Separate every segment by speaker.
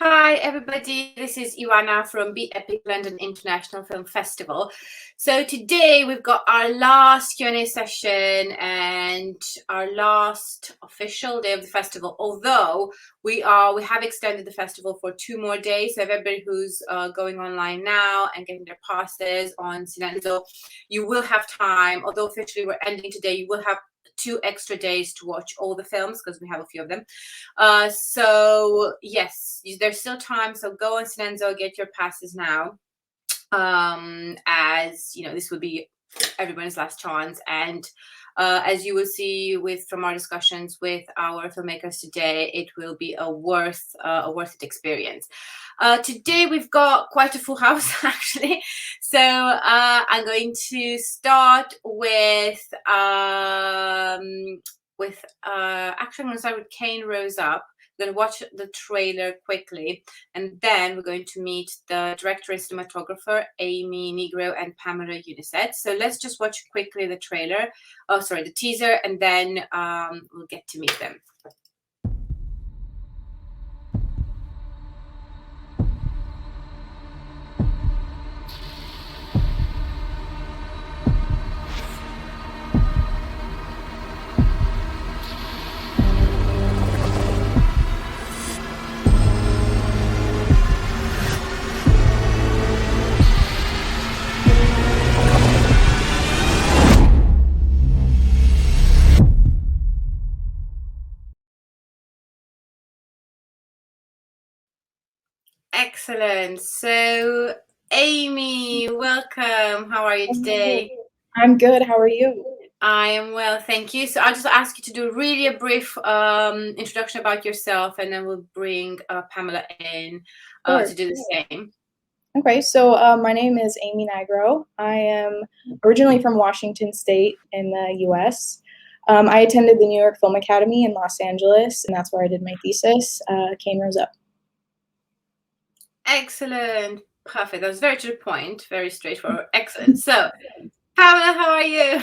Speaker 1: Hi, everybody. This is Ioana from Be Epic London International Film Festival. So today we've got our last Q&A session and our last official day of the festival. Although we have extended the festival for 2 more days. So everybody who's going online now and getting their passes on Cinenzo, you will have time. Although officially we're ending today, you will have 2 extra days to watch all the films because we have a few of them. So yes, there's still time. So go on Cinenzo, get your passes now. As you know, this will be everyone's last chance. And as you will see from our discussions with our filmmakers today, it will be a worth it experience. Today we've got quite a full house actually. So I'm going to start with actually I'm going to start with Cain Rose Up. We're going to watch the trailer quickly, and then we're going to meet the director and cinematographer, Amy Negro and Pamela Unicet. So let's just watch quickly the trailer. Oh, sorry, the teaser, and then we'll get to meet them. Excellent. So, Amy, welcome. How are you today?
Speaker 2: I'm good. How are you?
Speaker 1: I am well, thank you. So I'll just ask you to do really a brief introduction about yourself, and then we'll bring Pamela in to do the same.
Speaker 2: Okay, so my name is Amy Negro. I am originally from Washington State in the U.S. I attended the New York Film Academy in Los Angeles, and that's where I did my thesis, Cain Rose Up.
Speaker 1: Excellent. Perfect. That was very to the point, very straightforward. Excellent. So, Pamela, how are you?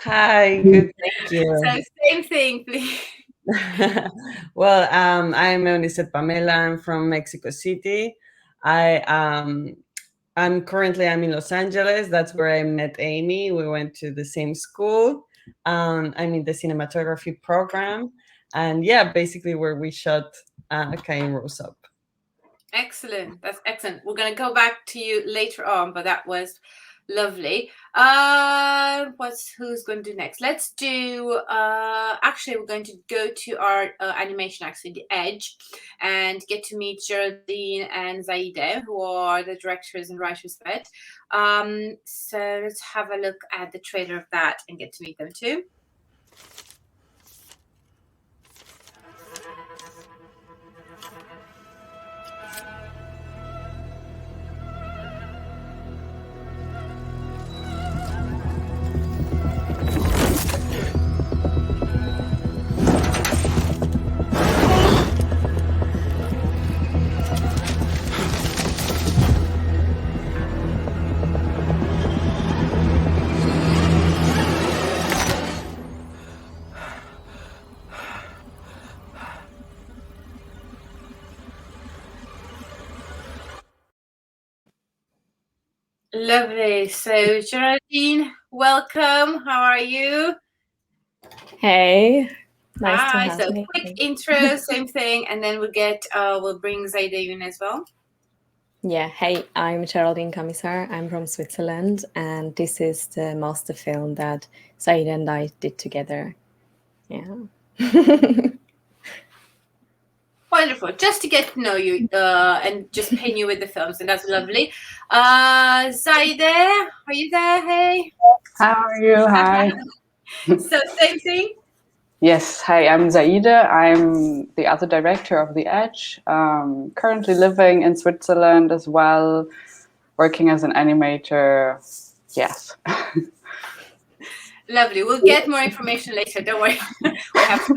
Speaker 3: Hi, good, thank you.
Speaker 1: So, same thing, please.
Speaker 3: Well, I'm Eunice Pamela. I'm from Mexico City. I'm in Los Angeles. That's where I met Amy. We went to the same school. I'm in the cinematography program, and yeah, basically where we shot Cain Rose Up.
Speaker 1: Excellent. That's excellent. We're going to go back to you later on, but that was lovely. Who's going to do next? Let's do actually we're going to go to our animation, actually The Edge, and get to meet Geraldine and Zaide, who are the directors and writers of it. So let's have a look at the trailer of that and get to meet them too. Lovely. So, Geraldine, welcome. How are you?
Speaker 4: Hey, nice to have
Speaker 1: so
Speaker 4: me.
Speaker 1: Quick intro, same thing, and then we'll bring Zaide in as well.
Speaker 4: Yeah, hey, I'm Geraldine Camisar. I'm from Switzerland, and this is the master film that Zaide and I did together. Yeah.
Speaker 1: Wonderful. Just to get to know you and just pin you with the films, and that's lovely. Zaide, are you there? Hey.
Speaker 5: How are you? Hi.
Speaker 1: So same thing?
Speaker 5: Yes. Hi, I'm Zaide. I'm the other director of The Edge. Currently living in Switzerland as well, working as an animator. Yes.
Speaker 1: Lovely. We'll get more information later. Don't worry. We have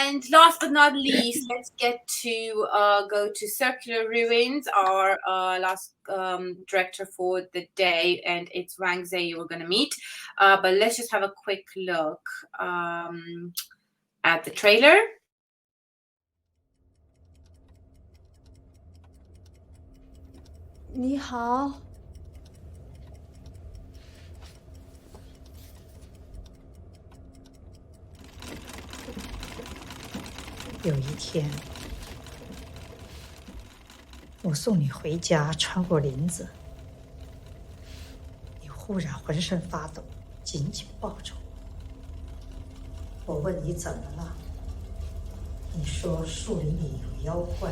Speaker 1: and last but not least, let's get to go to Circular Ruins, our last director for the day, and it's Wang Zhe we're going to meet. But let's just have a quick look at the trailer.
Speaker 6: 你好。
Speaker 7: 有一天，我送你回家，穿过林子，你忽然浑身发抖，紧紧抱着我。我问你怎么了，你说树林里有妖怪。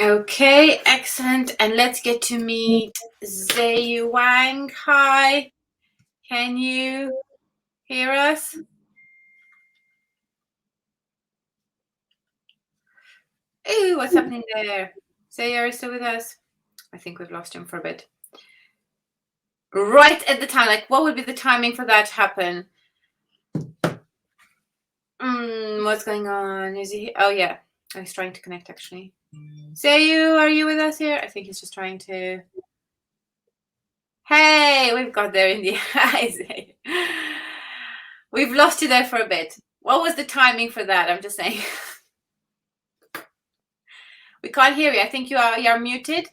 Speaker 1: Okay, excellent. And let's get to meet Zhe Wang. Hi, can you hear us? Ooh, what's happening there? Zhe, are you still with us? I think we've lost him for a bit. Right at the time, like what would be the timing for that to happen? What's going on? Is he? Oh yeah, he's trying to connect actually. Zayu, are you with us here? I think he's just trying to. Hey, we've got there in the eyes. We've lost you there for a bit. What was the timing for that? I'm just saying. We can't hear you. I think you're muted.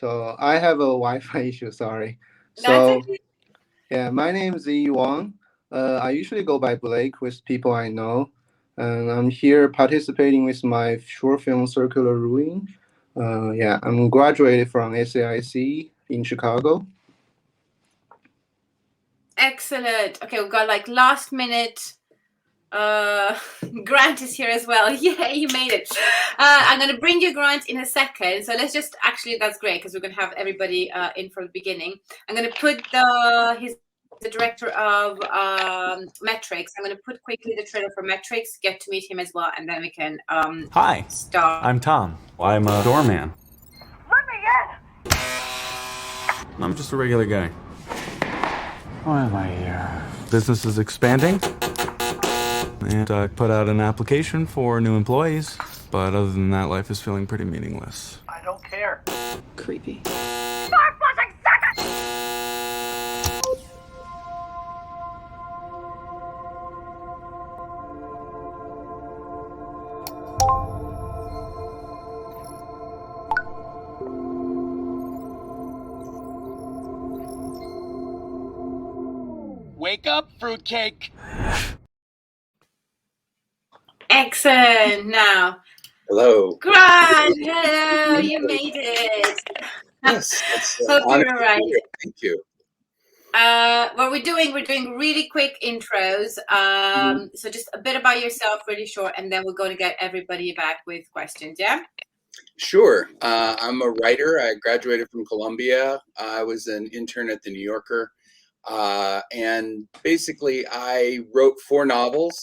Speaker 8: So I have a Wi-Fi issue, sorry.
Speaker 1: That's okay.
Speaker 8: Yeah, my name is Yi Wang. I usually go by Blake with people I know. And I'm here participating with my short film Circular Ruin. Yeah, I'm graduated from SAIC in Chicago.
Speaker 1: Excellent. Okay, we've got like last minute. Grant is here as well. Yeah, you made it. I'm going to bring you Grant in a second. So let's just actually, that's great because we're going to have everybody in from the beginning. I'm going to put the director of Metrics. I'm going to put quickly the trailer for Metrics, get to meet him as well, and then we can
Speaker 9: Hi,
Speaker 1: start.
Speaker 9: I'm Tom. I'm a doorman.
Speaker 10: Let me in!
Speaker 9: I'm just a regular guy.
Speaker 11: Why am I here?
Speaker 9: Business is expanding, and I put out an application for new employees. But other than that, life is feeling pretty meaningless.
Speaker 11: I don't care.
Speaker 3: Creepy.
Speaker 10: 5 fucking seconds!
Speaker 11: Wake up, fruitcake!
Speaker 1: Excellent. Now,
Speaker 12: Hello.
Speaker 1: Grant, hello, you made it.
Speaker 12: Yes, it's
Speaker 1: Hope
Speaker 12: honor
Speaker 1: you're
Speaker 12: to be
Speaker 1: right.
Speaker 12: here. Thank you.
Speaker 1: What we're doing really quick intros. So just a bit about yourself, really short, and then we're going to get everybody back with questions. Yeah.
Speaker 12: Sure. I'm a writer. I graduated from Columbia. I was an intern at the New Yorker. And basically, I wrote 4 novels,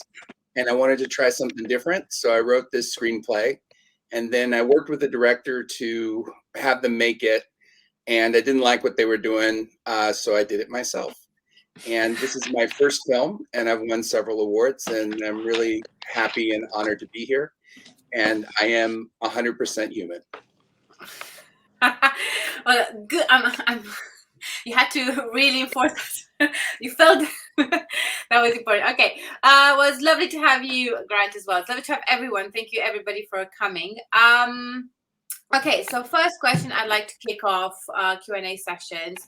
Speaker 12: and I wanted to try something different. So I wrote this screenplay. And then I worked with the director to have them make it. And I didn't like what they were doing, so I did it myself. And this is my first film, and I've won several awards, and I'm really happy and honored to be here. And I am 100% human.
Speaker 1: Well, good. You had to really enforce that. You felt that was important. Okay. Well, it's lovely to have you, Grant, as well. It's lovely to have everyone. Thank you, everybody, for coming. Okay, so first question, I'd like to kick off Q&A sessions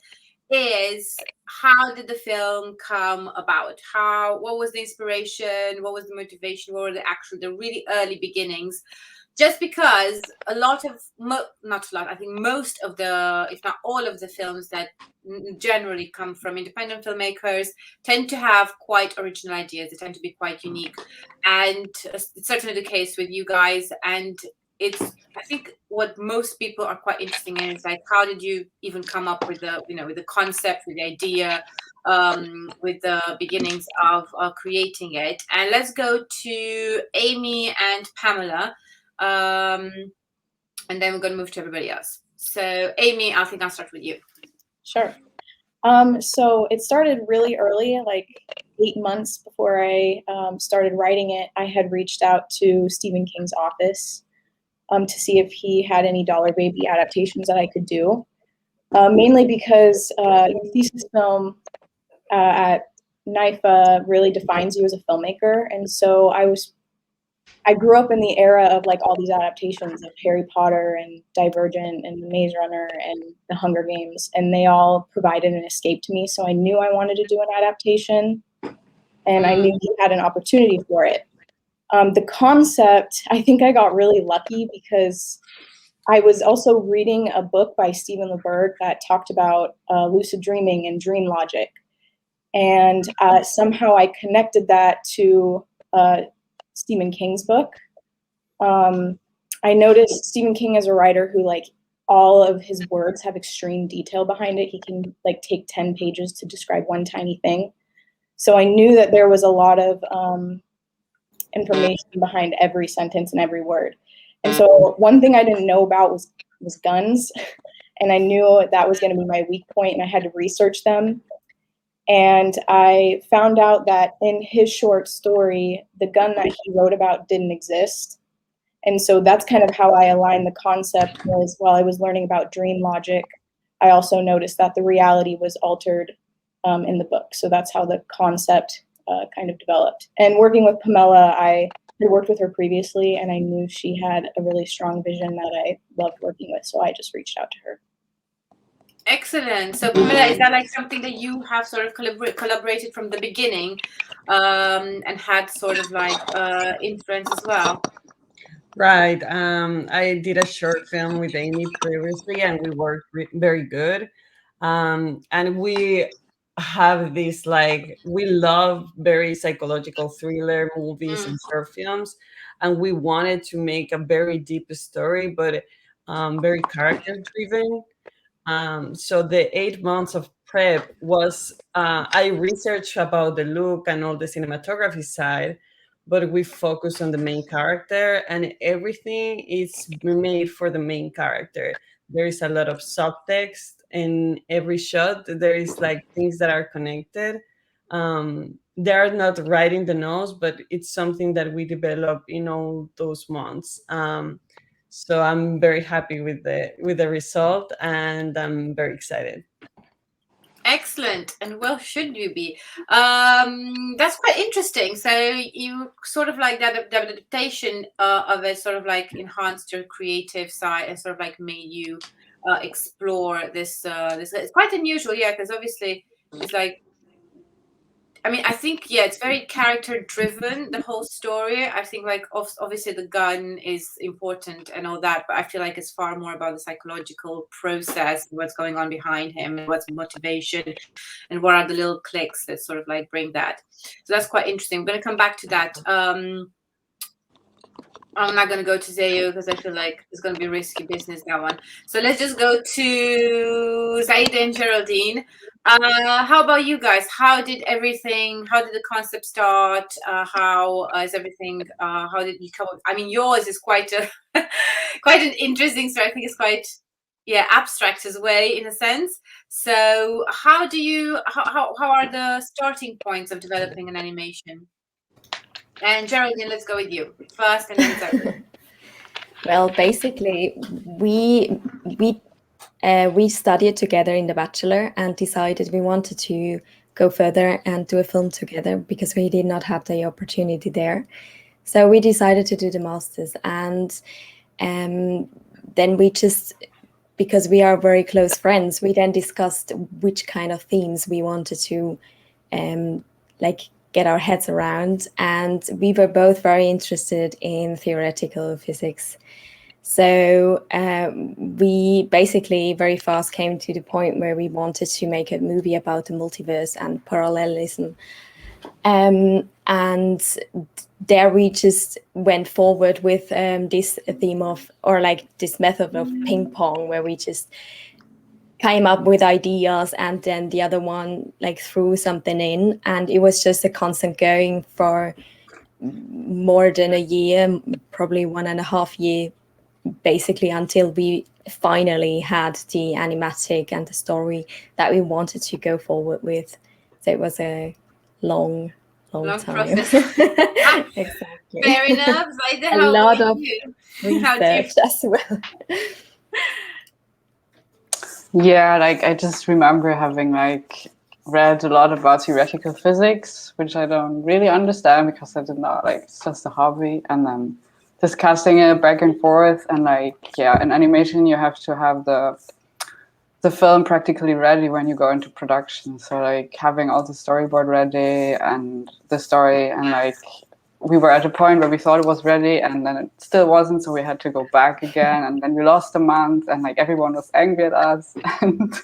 Speaker 1: is, how did the film come about? What was the inspiration? What was the motivation? What were the really early beginnings? Just because a lot of, not a lot, I think most of the, if not all of the films that generally come from independent filmmakers tend to have quite original ideas. They tend to be quite unique. And it's certainly the case with you guys. And it's, I think what most people are quite interested in is like, how did you even come up with the, with the concept, with the idea, with the beginnings of creating it? And let's go to Amy and Pamela. And then we're going to move to everybody else. So Amy, I think I'll start with you.
Speaker 2: Sure. So it started really early, like 8 months before I started writing it. I had reached out to Stephen King's office to see if he had any Dollar Baby adaptations that I could do, mainly because your thesis film at NIFA really defines you as a filmmaker. And so I grew up in the era of like all these adaptations of Harry Potter and Divergent and The Maze Runner and The Hunger Games, and they all provided an escape to me. So I knew I wanted to do an adaptation, and I knew he had an opportunity for it. The concept, I think I got really lucky because I was also reading a book by Stephen LeBerg that talked about lucid dreaming and dream logic. And somehow I connected that to Stephen King's book. I noticed Stephen King is a writer who, like, all of his words have extreme detail behind it. He can like take 10 pages to describe one tiny thing. So I knew that there was a lot of information behind every sentence and every word. And so one thing I didn't know about was guns. And I knew that was going to be my weak point, and I had to research them. And I found out that in his short story, the gun that he wrote about didn't exist. And so that's kind of how I aligned the concept. Was while I was learning about dream logic, I also noticed that the reality was altered in the book. So that's how the concept kind of developed. And working with Pamela, I had worked with her previously, and I knew she had a really strong vision that I loved working with. So I just reached out to her.
Speaker 1: Excellent. So Pamela, is that like something that you have sort of collaborated from the beginning and had sort of like influence as well?
Speaker 3: Right. I did a short film with Amy previously, and we worked very good. And we have this, like, we love very psychological thriller movies and short films, and we wanted to make a very deep story, but very character driven. So the 8 months of prep was, I researched about the look and all the cinematography side, but we focus on the main character, and everything is made for the main character. There is a lot of subtext in every shot. There is like things that are connected. They are not right in the nose, but it's something that we develop in all those months. So I'm very happy with the result, and I'm very excited.
Speaker 1: Excellent. And well, should you be? That's quite interesting. So you sort of like that, the adaptation of it sort of like enhanced your creative side and sort of like made you explore this. It's quite unusual, yeah, because obviously it's like, I mean, I think, yeah, it's very character driven, the whole story. I think like obviously the gun is important and all that, but I feel like it's far more about the psychological process, what's going on behind him, and what's motivation, and what are the little clicks that sort of like bring that. So that's quite interesting. I'm going to come back to that. I'm not going to go to Zayo because I feel like it's going to be risky business, that one. So let's just go to Zaida and Geraldine. How about you guys? How did the concept start? How is everything, how did you come up? I mean, yours is quite quite an interesting story. I think it's quite, yeah, abstract as way in a sense. So how are the starting points of developing an animation? And Geraldine, let's go with you first, and then Zoe.
Speaker 4: Well, basically, we studied together in the bachelor and decided we wanted to go further and do a film together because we did not have the opportunity there. So we decided to do the masters, and then we just because we are very close friends, we then discussed which kind of themes we wanted to like get our heads around, and we were both very interested in theoretical physics. So we basically very fast came to the point where we wanted to make a movie about the multiverse and parallelism. And there we just went forward with this theme of, or like this method of ping pong, where we just came up with ideas and then the other one like threw something in, and it was just a constant going for more than a year, probably 1.5 years, basically, until we finally had the animatic and the story that we wanted to go forward with. So it was a long time.
Speaker 1: process.
Speaker 4: Exactly.
Speaker 1: Fair enough. Zaida,
Speaker 4: A
Speaker 1: how
Speaker 4: lot
Speaker 1: about
Speaker 4: of
Speaker 1: you? How do you
Speaker 4: research as well.
Speaker 5: Yeah, like I just remember having like read a lot about theoretical physics, which I don't really understand because I did not, like, it's just a hobby, and then discussing it back and forth. And like, yeah, in animation you have to have the film practically ready when you go into production. So like having all the storyboard ready and the story, and like we were at a point where we thought it was ready and then it still wasn't, so we had to go back again, and then we lost a month, and like everyone was angry at us. And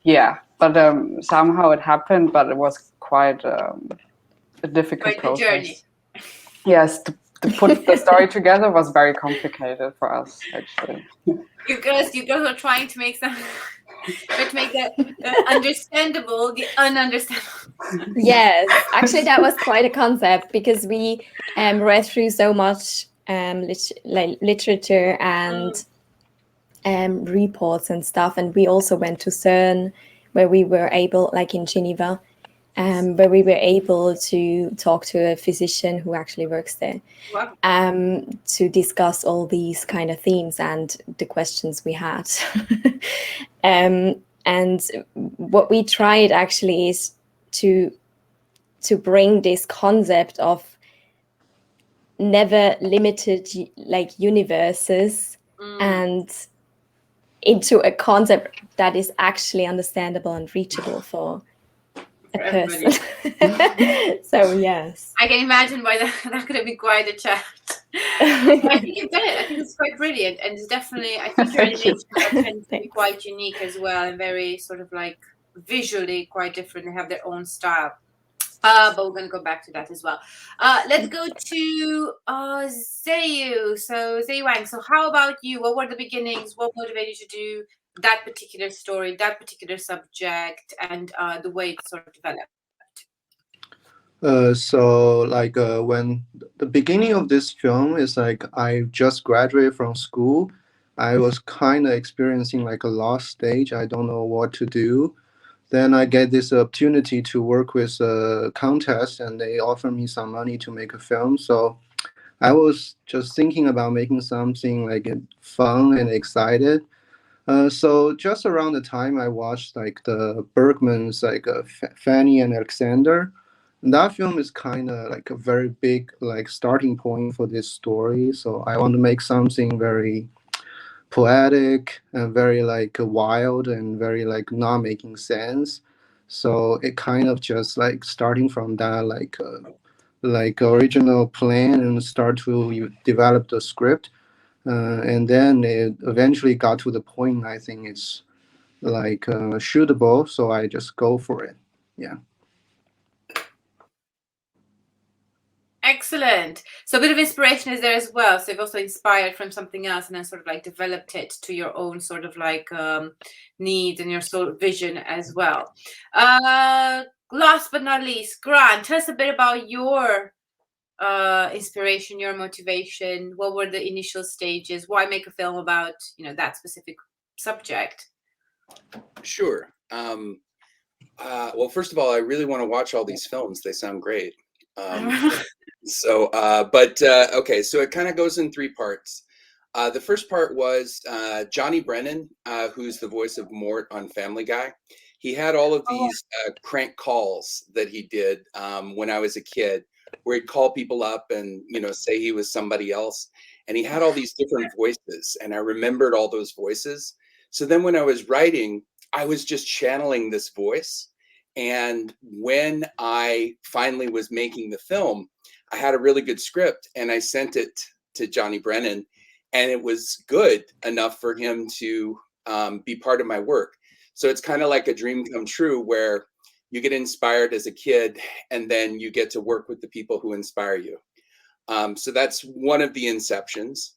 Speaker 5: yeah, but somehow it happened, but it was quite a difficult
Speaker 1: Quite the journey.
Speaker 5: process. Yes, to put the story together was very complicated for us, actually.
Speaker 1: You guys were trying to make some, but to make the understandable the ununderstandable.
Speaker 4: Yes, actually that was quite a concept, because we read through so much literature and reports and stuff, and we also went to CERN, where we were able, like in Geneva, where we were able to talk to a physician who actually works there.
Speaker 1: Wow.
Speaker 4: To discuss all these kind of themes and the questions we had. And what we tried actually is to bring this concept of never limited like universes and into a concept that is actually understandable and reachable for a person. So yes,
Speaker 1: I can imagine why that could have been quite a chat. I think you've done it. I think it's quite brilliant, and it's definitely, I think your animations tend to be quite unique as well, and very sort of like visually quite different. They have their own style. But we're going to go back to that as well. Let's go to Zayu. So Zayu, so how about you? What were the beginnings? What motivated you to do that particular story, that particular subject, and the way it sort of developed?
Speaker 8: So like when the beginning of this film is like I just graduated from school. I was kind of experiencing like a lost stage. I don't know what to do. Then I get this opportunity to work with a contest, and they offer me some money to make a film. So I was just thinking about making something like fun and excited. So just around the time I watched like the Bergman's like Fanny and Alexander, and that film is kind of like a very big like starting point for this story. So I want to make something very poetic and very like wild and very like not making sense. So it kind of just like starting from that like original plan and start to develop the script. And then it eventually got to the point I think it's like shootable, so I just go for it. Yeah.
Speaker 1: Excellent. So a bit of inspiration is there as well. So you've also inspired from something else and then sort of like developed it to your own sort of like needs and your sort of vision as well. Last but not least, Grant, tell us a bit about your inspiration, your motivation. What were the initial stages? Why make a film about, you know, that specific subject?
Speaker 12: Sure. Well, first of all, I really want to watch all these films. They sound great. Okay, so it kind of goes in three parts. The first part was Johnny Brennan, who's the voice of Mort on Family Guy. He had all of these crank calls that he did when I was a kid, where he'd call people up and, you know, say he was somebody else. And he had all these different voices, and I remembered all those voices. So then when I was writing, I was just channeling this voice. And when I finally was making the film, I had a really good script and I sent it to Johnny Brennan, and it was good enough for him to be part of my work. So it's kind of like a dream come true where you get inspired as a kid and then you get to work with the people who inspire you. So that's one of the inceptions.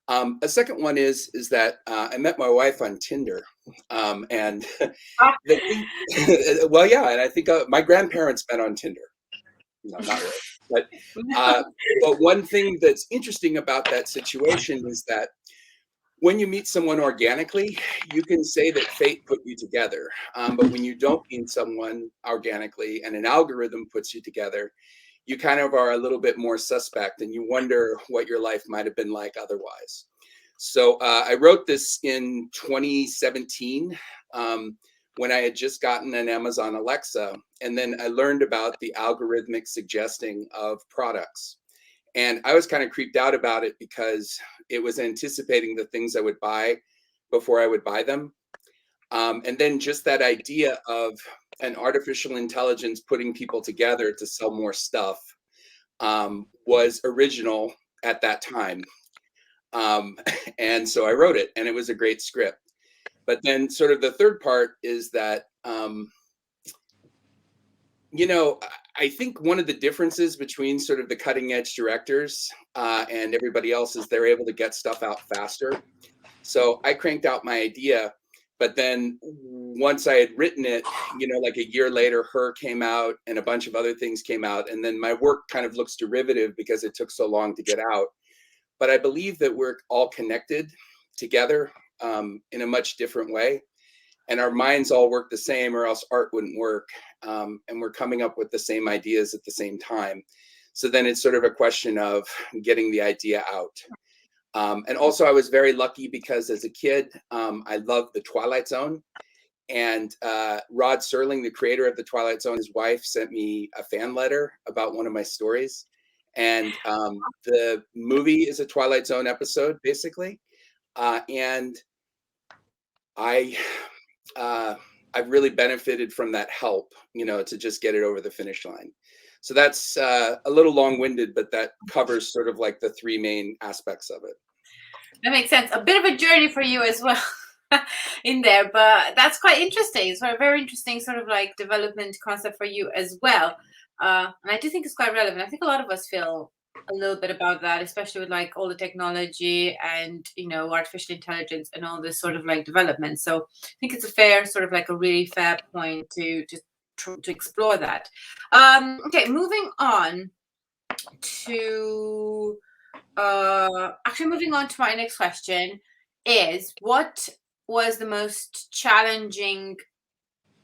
Speaker 12: A second one is that I met my wife on Tinder, and the thing, well, yeah, and I think my grandparents met on Tinder. No, not really, but one thing that's interesting about that situation is that when you meet someone organically, you can say that fate put you together. But when you don't meet someone organically and an algorithm puts you together, you kind of are a little bit more suspect and you wonder what your life might have been like otherwise. So I wrote this in 2017 when I had just gotten an Amazon Alexa, and then I learned about the algorithmic suggesting of products. And I was kind of creeped out about it because it was anticipating the things I would buy before I would buy them. And then just that idea of an artificial intelligence putting people together to sell more stuff was original at that time. And so I wrote it, and it was a great script. But then sort of the third part is that, you know, I think one of the differences between sort of the cutting edge directors and everybody else is they're able to get stuff out faster. So I cranked out my idea, but then once I had written it, you know, like a year later, Her came out and a bunch of other things came out. And then my work kind of looks derivative because it took so long to get out. But I believe that we're all connected together in a much different way. And our minds all work the same, or else art wouldn't work. And we're coming up with the same ideas at the same time. So then it's sort of a question of getting the idea out. And also I was very lucky because as a kid, I loved The Twilight Zone. And Rod Serling, the creator of The Twilight Zone, his wife sent me a fan letter about one of my stories. And the movie is a Twilight Zone episode, basically. And I've really benefited from that help, you know, to just get it over the finish line. So that's a little long-winded, but that covers sort of like the three main aspects of it.
Speaker 1: That makes sense. A bit of a journey for you as well in there, but that's quite interesting. It's a very interesting sort of like development concept for you as well. And I do think it's quite relevant. I think a lot of us feel a little bit about that, especially with like all the technology and, you know, artificial intelligence and all this sort of like development. So I think it's a fair sort of like a really fair point to explore that. Okay, moving on to my next question is, what was the most challenging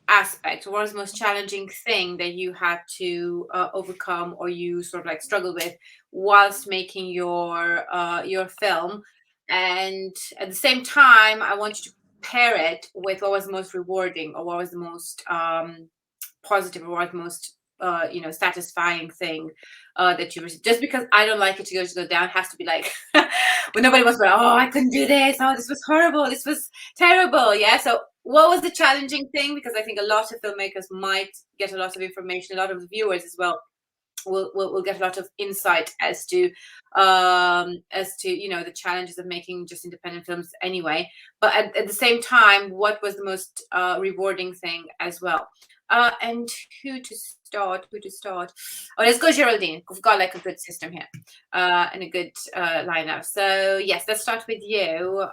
Speaker 1: aspect, or what was the most challenging thing that you had to overcome, or you sort of like struggle with whilst making your film? And at the same time, I want you to pair it with what was the most rewarding, or what was the most positive, or what was the most you know, satisfying thing that you received. Just because I don't like it to go down, it has to be like when nobody was like, oh, I couldn't do this, oh, this was horrible, this was terrible. Yeah, so what was the challenging thing? Because I think a lot of filmmakers might get a lot of information, a lot of the viewers as well will get a lot of insight as to you know, the challenges of making just independent films anyway. But at the same time, what was the most rewarding thing as well? And who to start? Oh, let's go Geraldine. We've got like a good system here and a good lineup. So yes, let's start with you.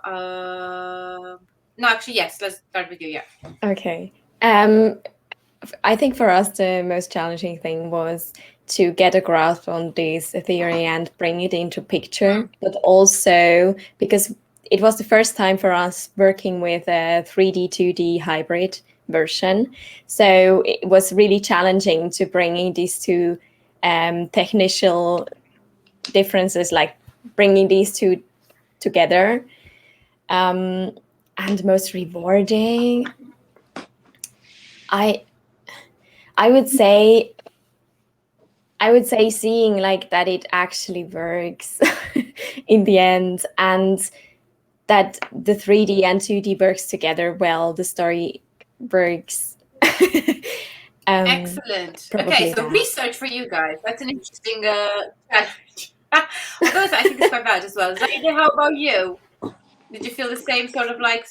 Speaker 1: No, actually, yes, let's start with you. Yeah.
Speaker 4: Okay. I think for us, the most challenging thing was to get a grasp on this theory and bring it into picture, but also because it was the first time for us working with a 3D, 2D hybrid version. So it was really challenging to bring these two technical differences, like bringing these two together. And most rewarding, I would say seeing like that it actually works in the end, and that the 3D and 2D works together well. The story works.
Speaker 1: Excellent. Okay, so research for you guys. That's an interesting challenge. Although I think it's quite bad as well. Zaida, how about you? Did you feel the same sort of like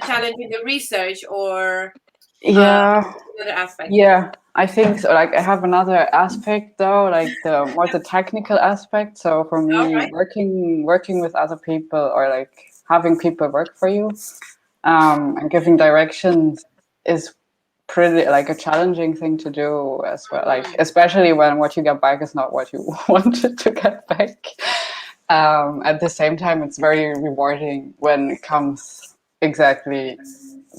Speaker 1: challenge in the research, or
Speaker 5: Yeah,
Speaker 1: another aspect?
Speaker 5: yeah, I think so. Like I have another aspect though, like the more the technical aspect. So for me, working with other people, or like having people work for you, and giving directions is pretty like a challenging thing to do as well. Like especially when what you get back is not what you wanted to get back. At the same time, it's very rewarding when it comes exactly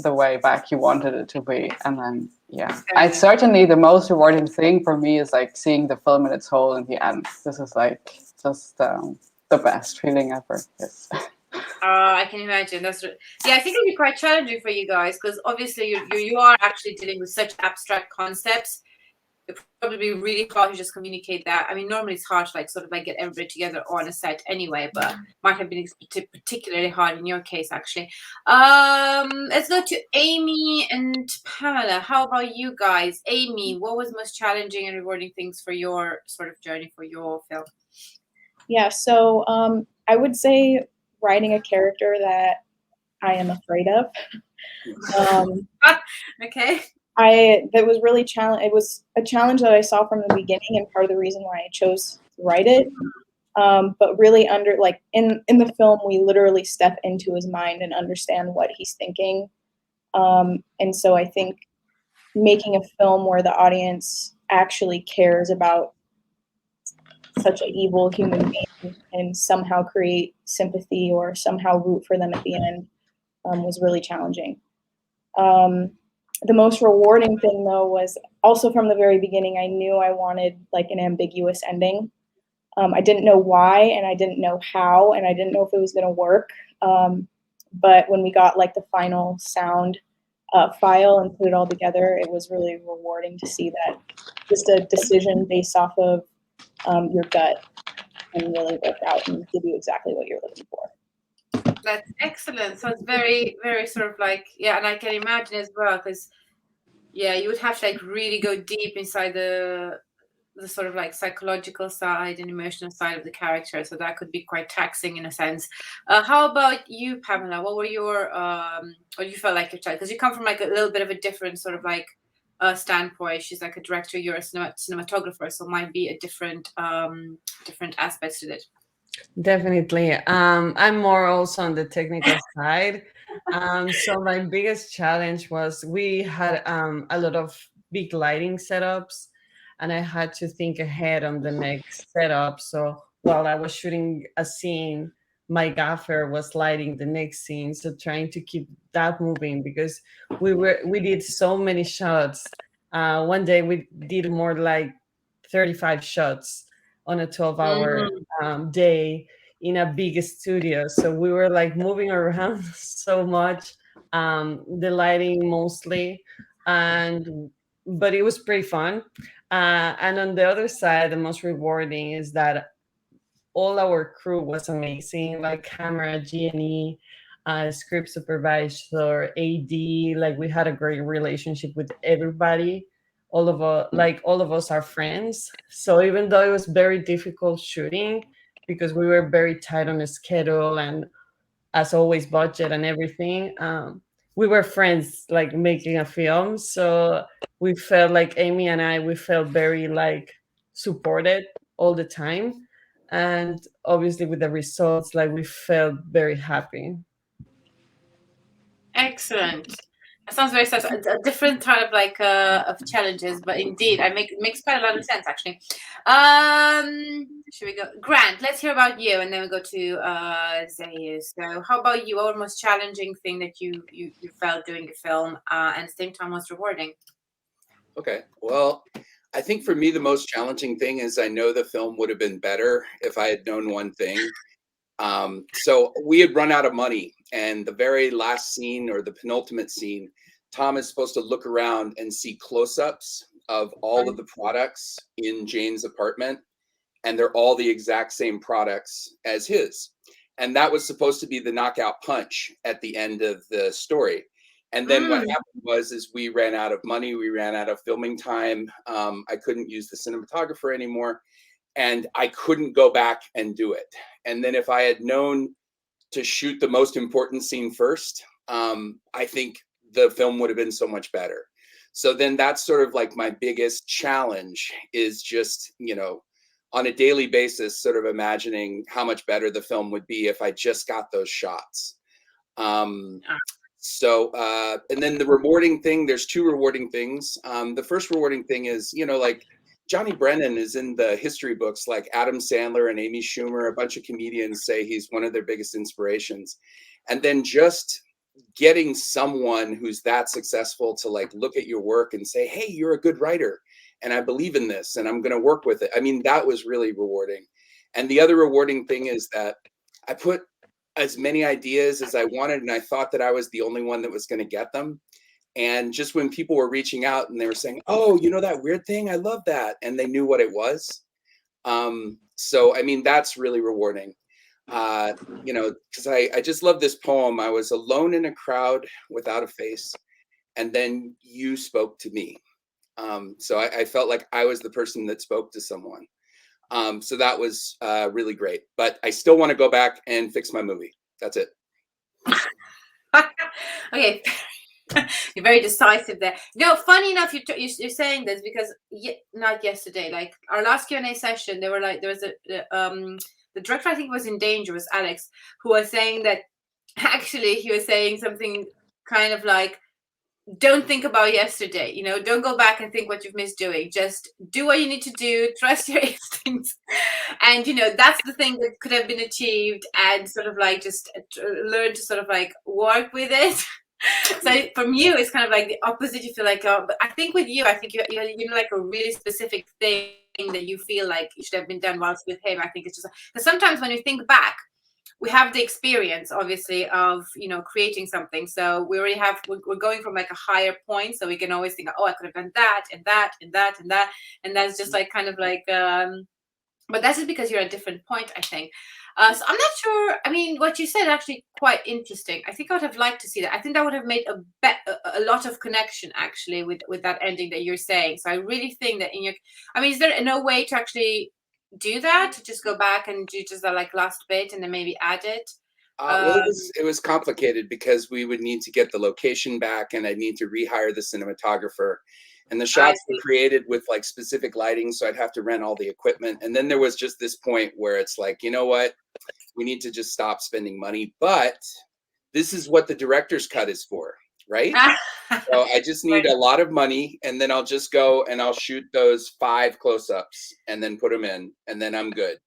Speaker 5: the way back you wanted it to be. And then, yeah, it's certainly the most rewarding thing for me is like seeing the film in its whole in the end. This is like just the best feeling ever. Yes.
Speaker 1: I can imagine. That's yeah. I think it'll be quite challenging for you guys because obviously you are actually dealing with such abstract concepts. It'd probably be really hard to just communicate that. I mean, normally it's hard to like sort of like get everybody together on a set anyway, but might have been particularly hard in your case actually. Let's go to Amy and Pamela. How about you guys? Amy, what was the most challenging and rewarding things for your sort of journey for your film?
Speaker 2: Yeah, so I would say writing a character that I am afraid of.
Speaker 1: Okay.
Speaker 2: That was really it was a challenge that I saw from the beginning, and part of the reason why I chose to write it. But really in the film, we literally step into his mind and understand what he's thinking. And so I think making a film where the audience actually cares about such an evil human being and somehow create sympathy or somehow root for them at the end was really challenging. The most rewarding thing though was also from the very beginning, I knew I wanted like an ambiguous ending. I didn't know why, and I didn't know how, and I didn't know if it was going to work. But when we got like the final sound file and put it all together, it was really rewarding to see that just a decision based off of your gut can really work out and give you exactly what you're looking for.
Speaker 1: That's excellent. So it's very, very sort of like, yeah, and I can imagine as well, because yeah, you would have to like really go deep inside the sort of like psychological side and emotional side of the character. So that could be quite taxing in a sense. How about you, Pamela? What were your what you felt like your child? Because you come from like a little bit of a different sort of like standpoint. She's like a director, you're a cinematographer, so might be a different different aspects to it.
Speaker 3: Definitely. I'm more also on the technical side. So my biggest challenge was we had a lot of big lighting setups, and I had to think ahead on the next setup. So while I was shooting a scene, my gaffer was lighting the next scene. So trying to keep that moving because we did so many shots. One day we did more like 35 shots on a 12-hour day in a big studio. So we were like moving around so much, the lighting mostly, but it was pretty fun. And on the other side, the most rewarding is that all our crew was amazing, like camera, G&E, script supervisor, AD. Like we had a great relationship with everybody. All of us are friends. So even though it was very difficult shooting because we were very tight on the schedule and as always budget and everything, we were friends like making a film. So we felt like Amy and I, we felt very like supported all the time. And obviously with the results, like we felt very happy.
Speaker 1: Excellent. That sounds very sense. A different kind of like of challenges, but indeed, it makes quite a lot of sense actually. Should we go, Grant? Let's hear about you, and then we go to Zayu. So, how about you? What was the most challenging thing that you felt doing the film, and at the same time was rewarding?
Speaker 12: Okay, well, I think for me the most challenging thing is I know the film would have been better if I had known one thing. So we had run out of money, and the very last scene or the penultimate scene, Tom is supposed to look around and see close-ups of all of the products in Jane's apartment, and they're all the exact same products as his. and that was supposed to be the knockout punch at the end of the story. And then what happened was we ran out of money, we ran out of filming time. I couldn't use the cinematographer anymore, and I couldn't go back and do it. And then if I had known to shoot the most important scene first, I think the film would have been so much better. So then that's sort of like my biggest challenge, is just, you know, on a daily basis, sort of imagining how much better the film would be if I just got those shots. So, and then the rewarding thing, there's two rewarding things. The first rewarding thing is, you know, like Johnny Brennan is in the history books, like Adam Sandler and Amy Schumer, a bunch of comedians say he's one of their biggest inspirations. And then just getting someone who's that successful to like look at your work and say, hey, you're a good writer and I believe in this and I'm going to work with it. I mean, that was really rewarding. And the other rewarding thing is that I put as many ideas as I wanted, and I thought that I was the only one that was going to get them. And just when people were reaching out and they were saying, oh, you know, that weird thing, I love that, and they knew what it was. So, I mean, that's really rewarding. You know, because I just love this poem. I was alone in a crowd without a face, and then you spoke to me. So I felt like I was the person that spoke to someone. So that was really great. But I still want to go back and fix my movie. That's it.
Speaker 1: Okay. You're very decisive there. No, funny enough, you're saying this because not yesterday, like our last Q&A session, they were like, there was the director, I think was in danger, was Alex, who was saying that actually he was saying something kind of like, don't think about yesterday, you know, don't go back and think what you've missed doing, just do what you need to do, trust your instincts. And you know, that's the thing that could have been achieved, and sort of like just learn to sort of like work with it. So from you, it's kind of like the opposite. You feel like, oh, but I think with you, I think you know, like a really specific thing that you feel like it should have been done whilst with him. I think it's just because sometimes when you think back, we have the experience, obviously, of, you know, creating something. So we already have, we're going from like a higher point. So we can always think, oh, I could have done that and that and that and that. And that's just like kind of like, but that's just because you're at a different point, I think. So I'm not sure. I mean, what you said actually quite interesting. I think I would have liked to see that. I think that would have made a lot of connection actually with that ending that you're saying. So I really think that in your, I mean, is there no way to actually do that, to just go back and do just that like last bit and then maybe add it?
Speaker 12: Well, it was complicated because we would need to get the location back, and I'd need to rehire the cinematographer. And the shots were created with like specific lighting, so I'd have to rent all the equipment. And then there was just this point where it's like, you know what, we need to just stop spending money. But this is what the director's cut is for, right? So I just need a lot of money, and then I'll just go and I'll shoot those 5 close-ups and then put them in, and then I'm good.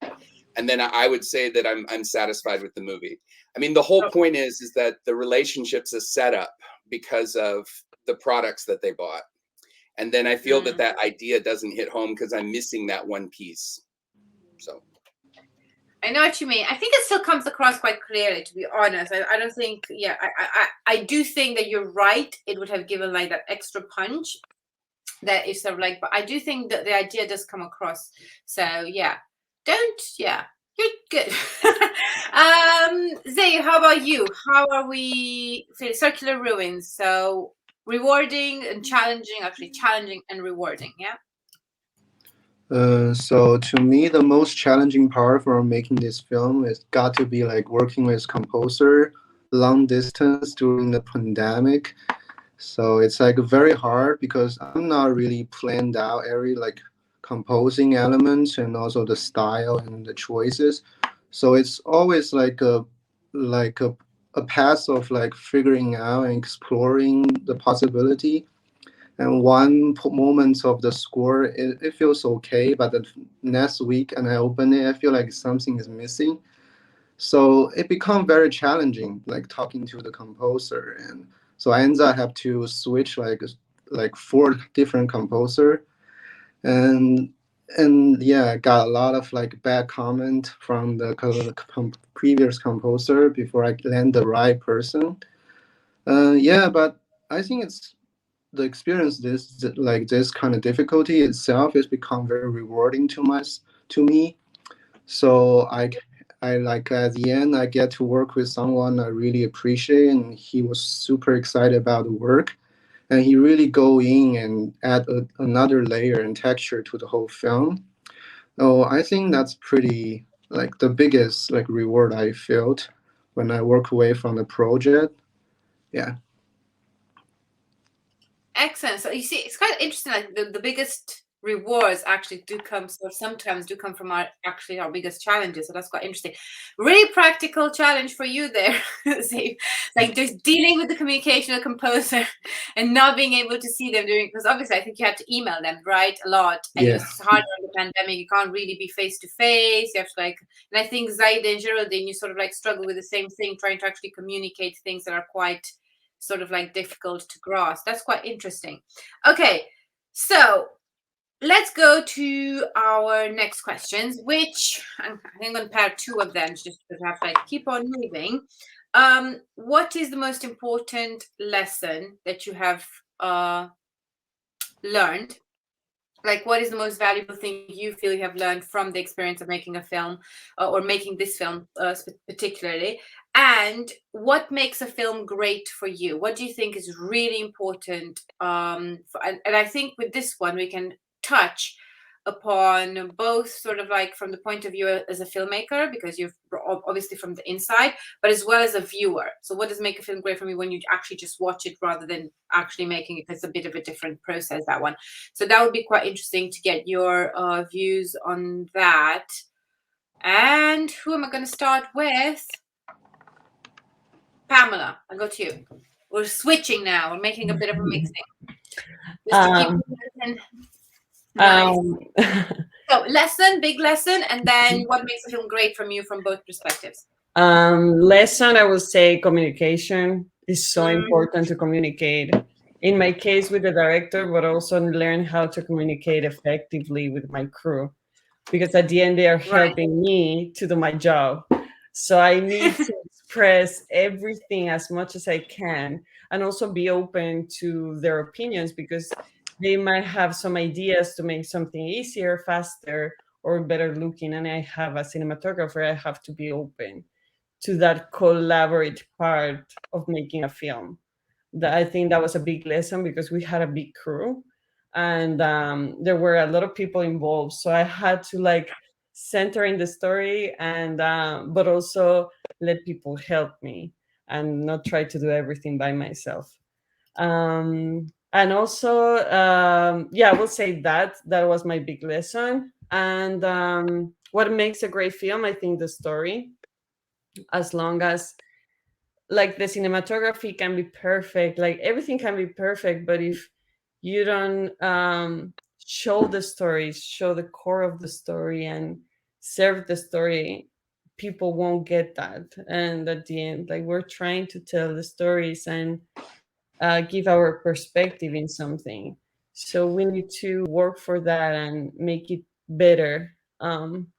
Speaker 12: And then I would say that I'm satisfied with the movie. I mean, the whole point is that the relationship's a setup because of the products that they bought. And then I feel that that idea doesn't hit home because I'm missing that one piece. So
Speaker 1: I know what you mean. I think it still comes across quite clearly, to be honest. I don't think, yeah, I do think that you're right. It would have given like that extra punch that is sort of like, but I do think that the idea does come across. So yeah, you're good. Zay, how about you? How are we feeling? Circular Ruins. So rewarding and challenging, actually challenging and rewarding. Yeah.
Speaker 8: So to me, the most challenging part for making this film is got to be like working with composer long distance during the pandemic. So it's like very hard because I'm not really planned out every like composing elements and also the style and the choices. So it's always like a path of like figuring out and exploring the possibility. And one moment of the score, it feels okay, but the next week and I open it, I feel like something is missing. So it become very challenging, like talking to the composer. And so I end up have to switch like 4 different composer. And yeah, I got a lot of like bad comment from the previous composer before I land the right person. Yeah, but I think it's the experience this kind of difficulty itself has become very rewarding to me. So I like at the end I get to work with someone I really appreciate, and he was super excited about the work, and he really go in and add another layer and texture to the whole film. Oh, I think that's pretty like the biggest like reward I felt when I work away from the project. Yeah.
Speaker 1: Excellent. So you see, it's quite interesting. Like the biggest rewards actually do come, so sometimes do come from our biggest challenges. So that's quite interesting. Really practical challenge for you there. See, like just dealing with the communication of the composer and not being able to see them doing, because obviously I think you have to email them, right? A lot. And
Speaker 8: Yeah.
Speaker 1: it's harder in the pandemic. You can't really be face to face. You have to like, and I think Zaida and Geraldine, you sort of like struggle with the same thing, trying to actually communicate things that are quite sort of like difficult to grasp. That's quite interesting. Okay, so let's go to our next questions, which I'm going to pair two of them just to have to like keep on moving. What is the most important lesson that you have learned? Like, what is the most valuable thing you feel you have learned from the experience of making a film or making this film particularly? And what makes a film great for you? What do you think is really important? And I think with this one, we can touch upon both sort of like from the point of view as a filmmaker, because you're obviously from the inside, but as well as a viewer. So what does make a film great for me when you actually just watch it rather than actually making it? It's a bit of a different process, that one. So that would be quite interesting to get your views on that. And who am I going to start with? Pamela, I'll go to you. We're switching now. We're making a bit of a mixing. Just to keep it nice. So big lesson, and then what makes a film great from you from both perspectives?
Speaker 3: Lesson, I would say communication is so important to communicate. In my case with the director, but also learn how to communicate effectively with my crew, because at the end they are helping me to do my job. So I need to express everything as much as I can, and also be open to their opinions, because they might have some ideas to make something easier, faster, or better looking. And I have a cinematographer, I have to be open to that collaborative part of making a film. That I think that was a big lesson, because we had a big crew, and there were a lot of people involved. So I had to like center in the story, and but also let people help me and not try to do everything by myself. And also, I will say that was my big lesson. And what makes a great film, I think the story. As long as like the cinematography can be perfect, like everything can be perfect, but if you don't show the story, show the core of the story, and serve the story, people won't get that. And at the end, like, we're trying to tell the stories and give our perspective in something, so we need to work for that and make it better,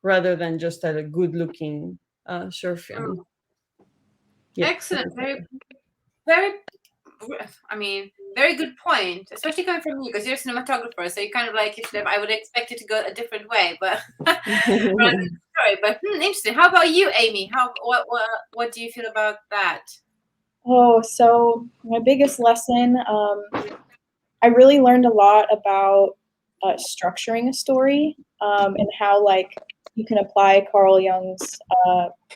Speaker 3: rather than just a good looking short film. Yeah.
Speaker 1: Excellent. Very, I mean, very good point, especially coming from you, because you're a cinematographer. So you kind of like, I would expect it to go a different way, but interesting. How about you, Amy? What do you feel about that?
Speaker 2: Oh, so my biggest lesson, I really learned a lot about structuring a story, and how like you can apply Carl Jung's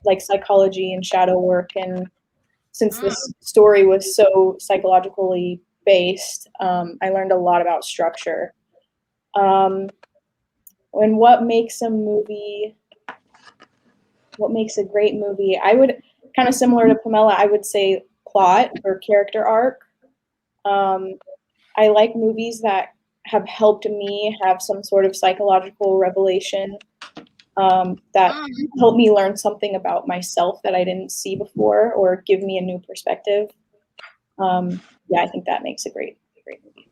Speaker 2: like psychology and shadow work. And since this story was so psychologically based, I learned a lot about structure. And what makes a great movie? I would, kind of similar to Pamela, I would say plot or character arc. I like movies that have helped me have some sort of psychological revelation, that helped me learn something about myself that I didn't see before, or give me a new perspective. I think that makes a great movie.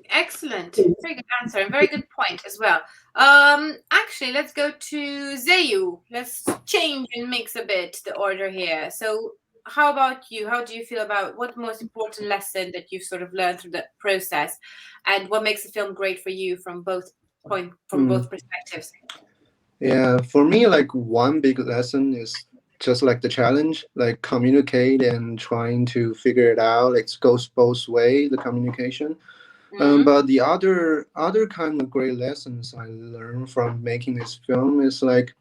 Speaker 1: Excellent. Very good answer and very good point as well. Actually, let's go to Zayu. Let's change and mix a bit the order here. So how about you? How do you feel about what the most important lesson that you've sort of learned through the process, and what makes a film great for you from both perspectives?
Speaker 8: Yeah, for me, like one big lesson is just like the challenge, like communicate and trying to figure it out. Like it goes both way, the communication. But the other kind of great lessons I learned from making this film is like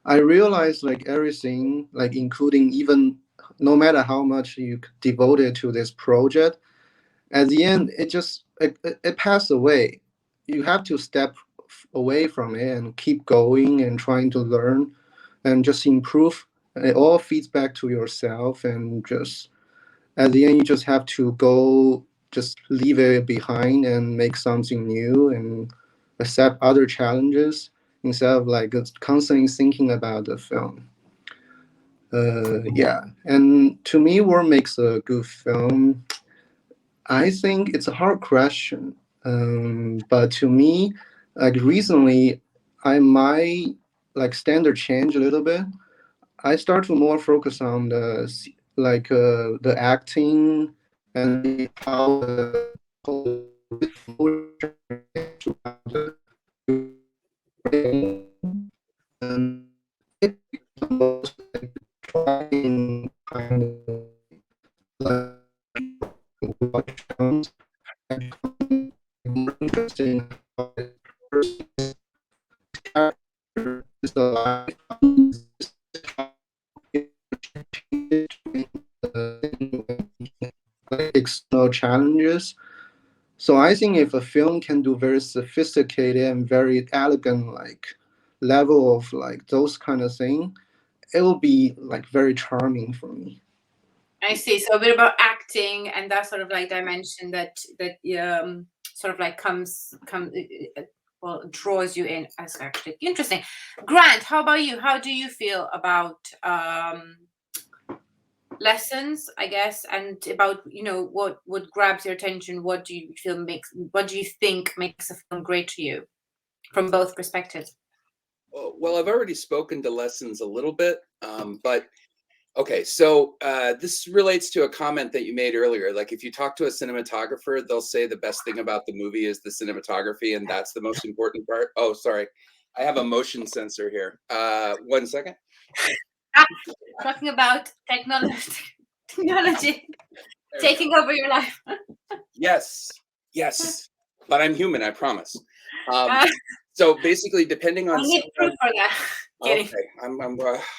Speaker 8: I realized like everything, like including even no matter how much you devoted to this project, at the end it passed away. You have to step away from it and keep going and trying to learn and just improve. It all feeds back to yourself, and just at the end you just have to go, just leave it behind and make something new and accept other challenges instead of like constantly thinking about the film. Yeah, and to me, what makes a good film? I think it's a hard question. But to me, like recently, I might like standard change a little bit. I start to more focus on the acting and how the and it most like trying kind of like watch films more interesting how the person's character is alive, external challenges. So I think if a film can do very sophisticated and very elegant like level of like those kind of thing, it will be like very charming for me.
Speaker 1: I see. So a bit about acting and that sort of like dimension that sort of like well, draws you in as actually interesting. Grant, how about you? How do you feel about lessons, I guess, and about what grabs your attention? What do you think makes a film great to you from both perspectives?
Speaker 12: Well, I've already spoken to lessons a little bit, but okay, so this relates to a comment that you made earlier. Like, if you talk to a cinematographer, they'll say the best thing about the movie is the cinematography, and that's the most important part. Oh, sorry, I have a motion sensor here. 1 second.
Speaker 1: Talking about technology taking over your life.
Speaker 12: Yes, but I'm human, I promise. So basically, depending on
Speaker 1: I need proof for that.
Speaker 12: Okay,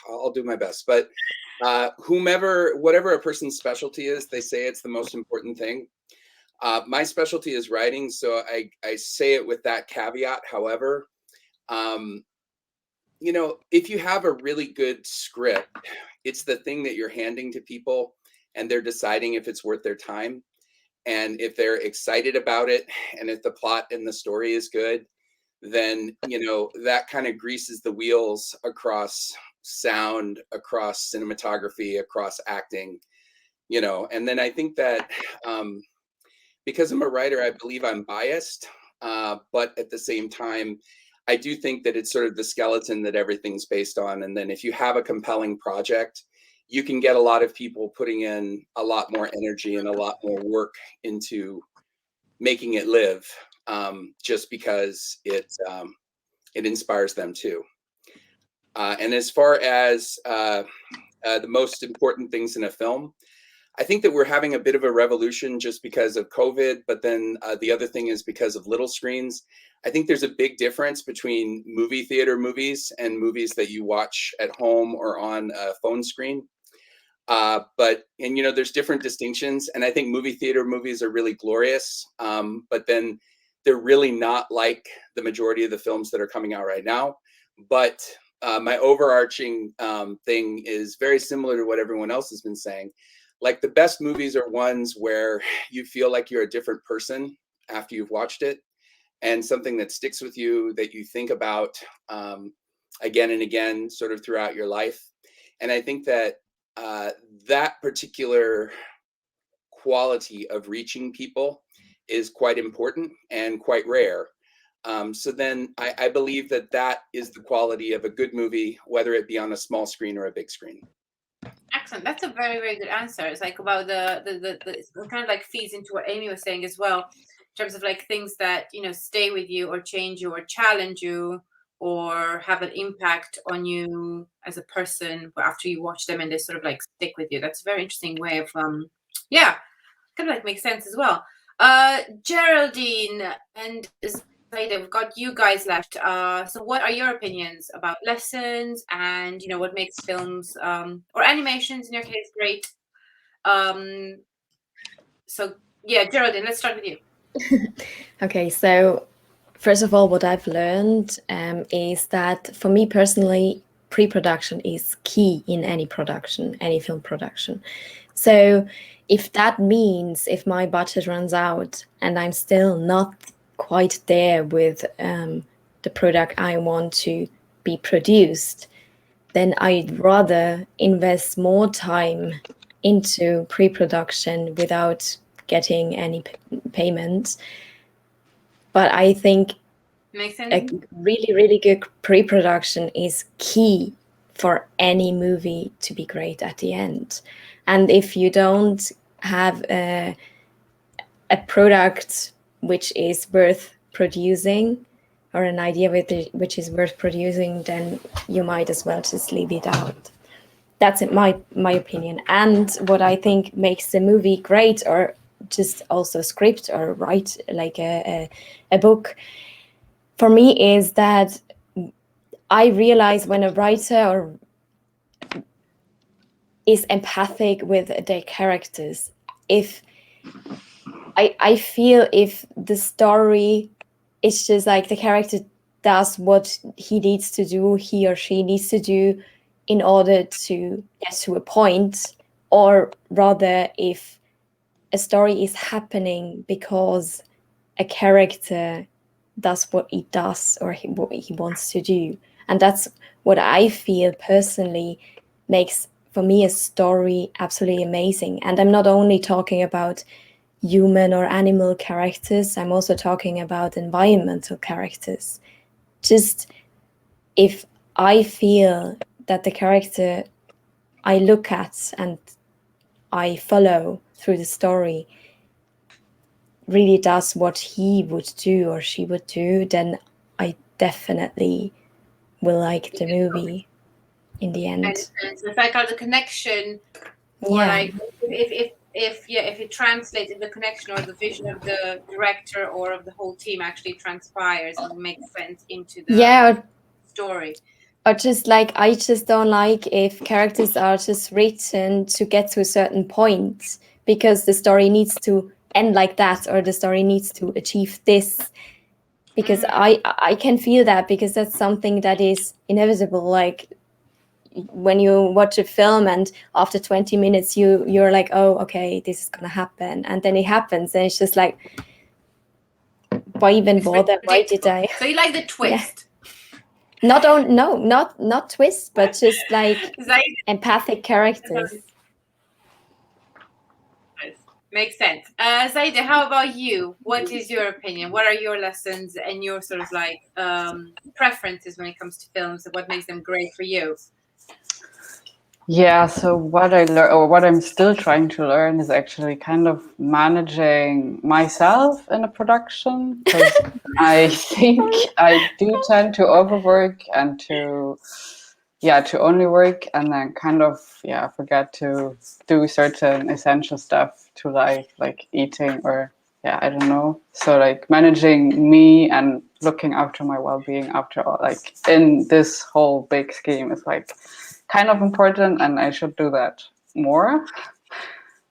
Speaker 12: I'll do my best. But whatever a person's specialty is, they say it's the most important thing. My specialty is writing, so I say it with that caveat. However, if you have a really good script, it's the thing that you're handing to people, and they're deciding if it's worth their time, and if they're excited about it, and if the plot and the story is good, then that kind of greases the wheels across sound, across cinematography, across acting, and then I think that because I'm a writer, I believe I'm biased, but at the same time, I do think that it's sort of the skeleton that everything's based on. And then if you have a compelling project, you can get a lot of people putting in a lot more energy and a lot more work into making it live, just because it inspires them too. And as far as the most important things in a film, I think that we're having a bit of a revolution just because of COVID, but then the other thing is because of little screens. I think there's a big difference between movie theater movies and movies that you watch at home or on a phone screen. There's different distinctions, and I think movie theater movies are really glorious, but then they're really not like the majority of the films that are coming out right now. But my overarching thing is very similar to what everyone else has been saying. Like, the best movies are ones where you feel like you're a different person after you've watched it, and something that sticks with you that you think about again and again sort of throughout your life. And I think that that particular quality of reaching people is quite important and quite rare. So then I believe that that is the quality of a good movie, whether it be on a small screen or a big screen.
Speaker 1: Excellent. That's a very, very good answer. It's like about the it kind of like feeds into what Amy was saying as well, in terms of like things that stay with you or change you or challenge you or have an impact on you as a person after you watch them, and they sort of like stick with you. That's a very interesting way of yeah, kind of like makes sense as well. Geraldine and Zaida, we've got you guys left. So what are your opinions about lessons and, you know, what makes films or animations in your case great? So yeah, Geraldine, let's start with you.
Speaker 4: Okay, so first of all, what I've learned is that for me personally, pre-production is key in any production, any film production. So if that means if my budget runs out and I'm still not quite there with the product I want to be produced, then I'd rather invest more time into pre-production without getting any payment. But I think
Speaker 1: Makes sense.
Speaker 4: a really, really good pre-production is key for any movie to be great at the end. And if you don't have a product which is worth producing, or an idea which is worth producing, then you might as well just leave it out. That's my opinion. And what I think makes the movie great, or just also script or write like a book, for me is that I realize when a writer is empathic with their characters, if I feel if the story is just like the character does what he needs to do, he or she needs to do in order to get to a point, or rather if a story is happening because a character does what he does or what he wants to do. And that's what I feel personally makes, for me, a story absolutely amazing. And I'm not only talking about human or animal characters, I'm also talking about environmental characters. Just if I feel that the character I look at and I follow through the story really does what he would do or she would do, then I definitely will like the movie in the end.
Speaker 1: And so if I got the connection, or like if it translates, if the connection or the vision of the director or of the whole team actually transpires and makes sense into the story.
Speaker 4: Or just like, I just don't like if characters are just written to get to a certain point because the story needs to end like that, or the story needs to achieve this. Because I can feel that, because that's something that is inevitable. Like when you watch a film and after 20 minutes you're like, oh, okay, this is gonna happen, and then it happens, and it's just like, why even bother? Why did I?
Speaker 1: So you like the twist?
Speaker 4: Not twists, but just like empathic characters.
Speaker 1: Makes sense. Zaida, how about you? What is your opinion? What are your lessons and your sort of like preferences when it comes to films, and what makes them great for you?
Speaker 5: Yeah, so what I learned, or what I'm still trying to learn, is actually kind of managing myself in a production, because I think I do tend to overwork and to only work, and then kind of forget to do certain essential stuff to life, like eating, or I don't know. So like managing me and looking after my well-being after all, like in this whole big scheme, is like kind of important, and I should do that more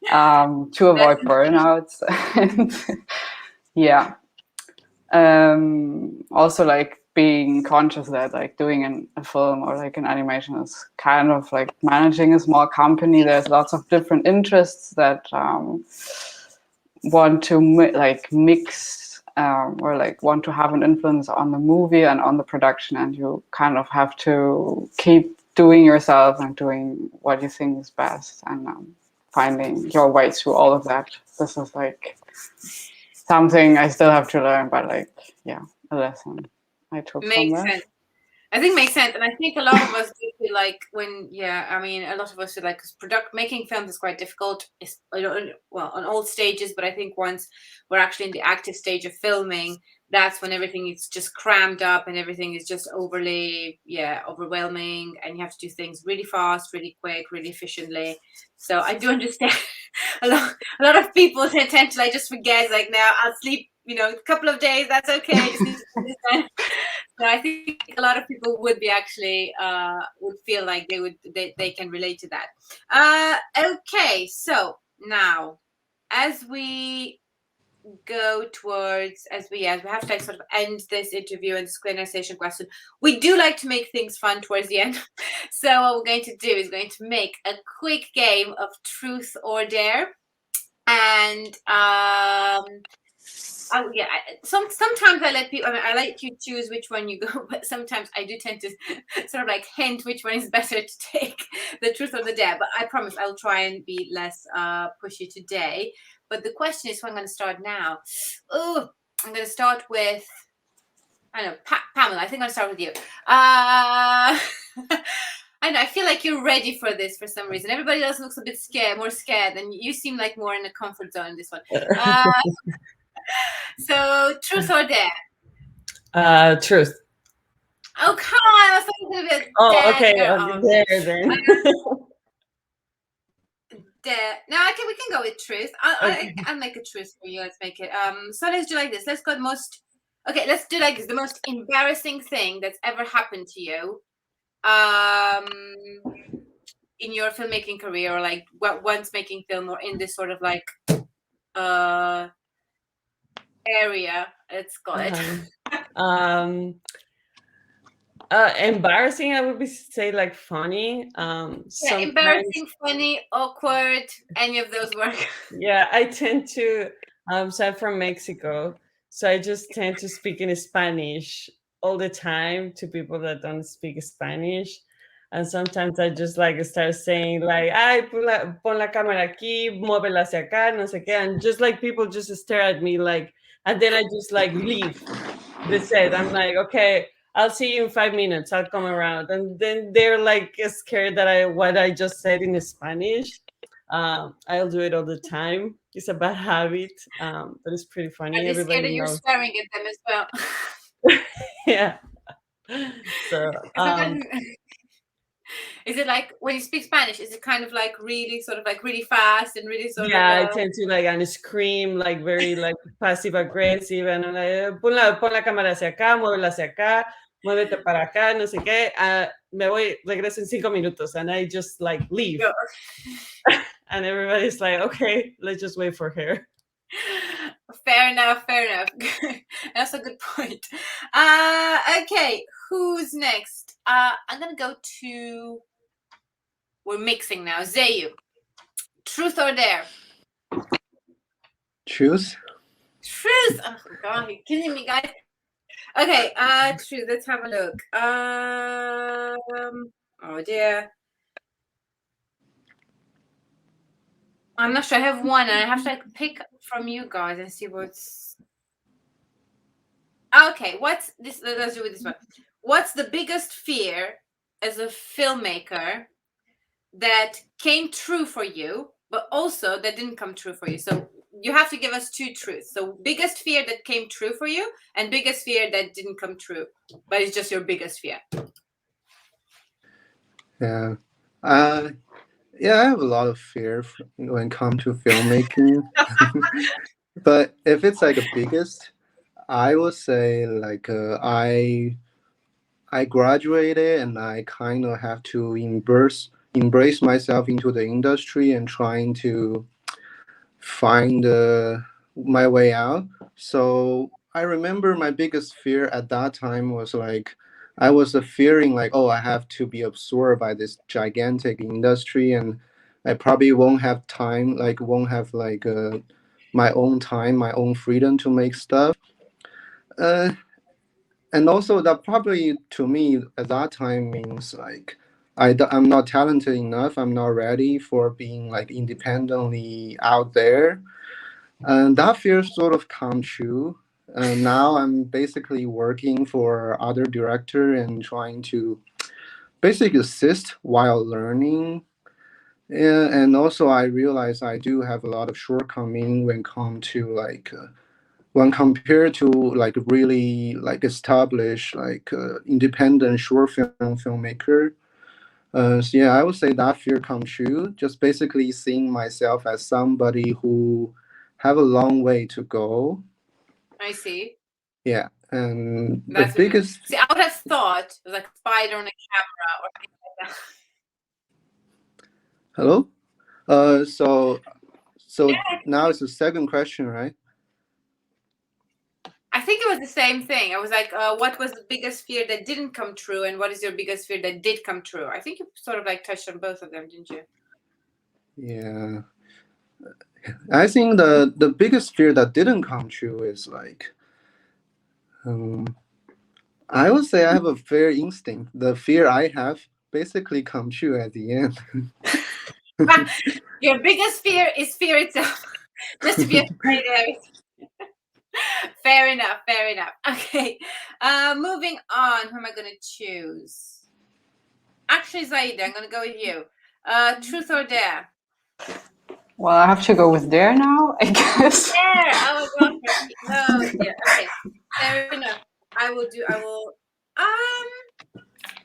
Speaker 5: to avoid burnouts. Also like being conscious that like doing a film or like an animation is kind of like managing a small company. There's lots of different interests that want to mix or like want to have an influence on the movie and on the production, and you kind of have to keep doing yourself and doing what you think is best, and finding your way through all of that. This is like something I still have to learn, but like a lesson I took from that.
Speaker 1: Sense. I think makes sense, and I think a lot of us do feel like a lot of us feel like because making films is quite difficult. It's, well, on all stages, but I think once we're actually in the active stage of filming, that's when everything is just crammed up and everything is just overly, overwhelming, and you have to do things really fast, really quick, really efficiently. So I do understand. a lot of people tend to like just forget, like, now I'll sleep, a couple of days, that's okay. I just need to do this. So I think a lot of people would be actually would feel like they can relate to that. Okay, so now as we go towards as we have to like sort of end this interview and this Q&A session question, we do like to make things fun towards the end. So what we're going to do is going to make a quick game of truth or dare, and sometimes I let people. I let you choose which one you go, but sometimes I do tend to sort of like hint which one is better to take, the truth or the dare. But I promise I'll try and be less pushy today. But the question is, so I'm going to start now. Oh, I'm going to start with, I don't know, Pamela. I think I'm going to start with you. I know, I feel like you're ready for this for some reason. Everybody else looks a bit more scared, and you seem like more in a comfort zone in this one. So, truth or dare?
Speaker 3: Truth.
Speaker 1: Oh, come on. I was thinking a bit
Speaker 3: okay.
Speaker 1: dare
Speaker 3: then.
Speaker 1: Dare. No, we can go with truth. I'll make a truth for you. Let's make it. So let's do like this. Let's go let's do like this. The most embarrassing thing that's ever happened to you, in your filmmaking career, or like once making film, or in this sort of like, area, let's call it.
Speaker 3: Embarrassing, I would say like funny.
Speaker 1: Embarrassing, funny, awkward, any of those work.
Speaker 3: Yeah, I tend to. So I'm from Mexico, so I just tend to speak in Spanish all the time to people that don't speak Spanish. And sometimes I just like start saying like, "Ay, pon la cámara aquí, muévela hacia acá, no sé qué," and just like people just stare at me like, and then I just like leave the set. I'm like, okay, I'll see you in 5 minutes. I'll come around, and then they're like scared that what I just said in Spanish. I'll do it all the time. It's a bad habit, but it's pretty funny.
Speaker 1: Are they scared that you're
Speaker 3: knows.
Speaker 1: swearing at them as well?
Speaker 3: Yeah. So.
Speaker 1: Is it like when you speak Spanish? Is it kind of like really sort of like really fast and really sort of?
Speaker 3: Yeah, I tend to like and scream like very like passive aggressive, and I'm like, pon la cámara hacia acá, muévela hacia acá, muévete para acá, no sé qué. Me voy, regreso en 5 minutos, and I just like leave. And everybody's like, okay, let's just wait for her.
Speaker 1: Fair enough. That's a good point. Okay, who's next? I'm gonna go to. We're mixing now. Zayu. Truth or dare?
Speaker 8: Truth.
Speaker 1: Truth. Oh God, you're kidding me, guys. Okay, truth. Let's have a look. Oh dear. I'm not sure. I have one, and I have to like pick from you guys and see what's. Okay, what's this? Let's do with this one. What's the biggest fear as a filmmaker that came true for you, but also that didn't come true for you? So you have to give us two truths. So biggest fear that came true for you, and biggest fear that didn't come true, but it's just your biggest fear.
Speaker 8: Yeah. Yeah, I have a lot of fear when it comes to filmmaking. But if it's like a biggest, I would say like I graduated and I kind of have to embrace myself into the industry and trying to find my way out. So I remember my biggest fear at that time was like I was fearing like, oh, I have to be absorbed by this gigantic industry, and I probably won't have time, like won't have like my own time, my own freedom to make stuff. And also that probably to me at that time means like I'm not talented enough. I'm not ready for being like independently out there. And that fear sort of come true. now I'm basically working for other director and trying to basically assist while learning. And also I realize I do have a lot of shortcoming when come to like when compared to like really like established like independent short film filmmaker. So yeah, I would say that fear come true. Just basically seeing myself as somebody who have a long way to go.
Speaker 1: I see.
Speaker 8: Yeah, and the
Speaker 1: That's what it is.
Speaker 8: biggest.
Speaker 1: See, I would have thought it was like a spider on a camera or something like that.
Speaker 8: Hello. So now it's the second question, right?
Speaker 1: I think it was the same thing. I was like, what was the biggest fear that didn't come true, and what is your biggest fear that did come true? I think you sort of like touched on both of them, didn't you?
Speaker 8: Yeah, I think the biggest fear that didn't come true is like, I would say I have a fear instinct. The fear I have basically come true at the end.
Speaker 1: Your biggest fear is fear itself. Just to be afraid of everything. Fair enough. Fair enough. Okay. Moving on. Who am I going to choose? Actually, Zaida, I'm going to go with you. Truth or dare?
Speaker 5: Well, I have to go with dare now, I guess.
Speaker 1: Dare. Oh my gosh. No. Yeah. Okay. Fair enough. I will.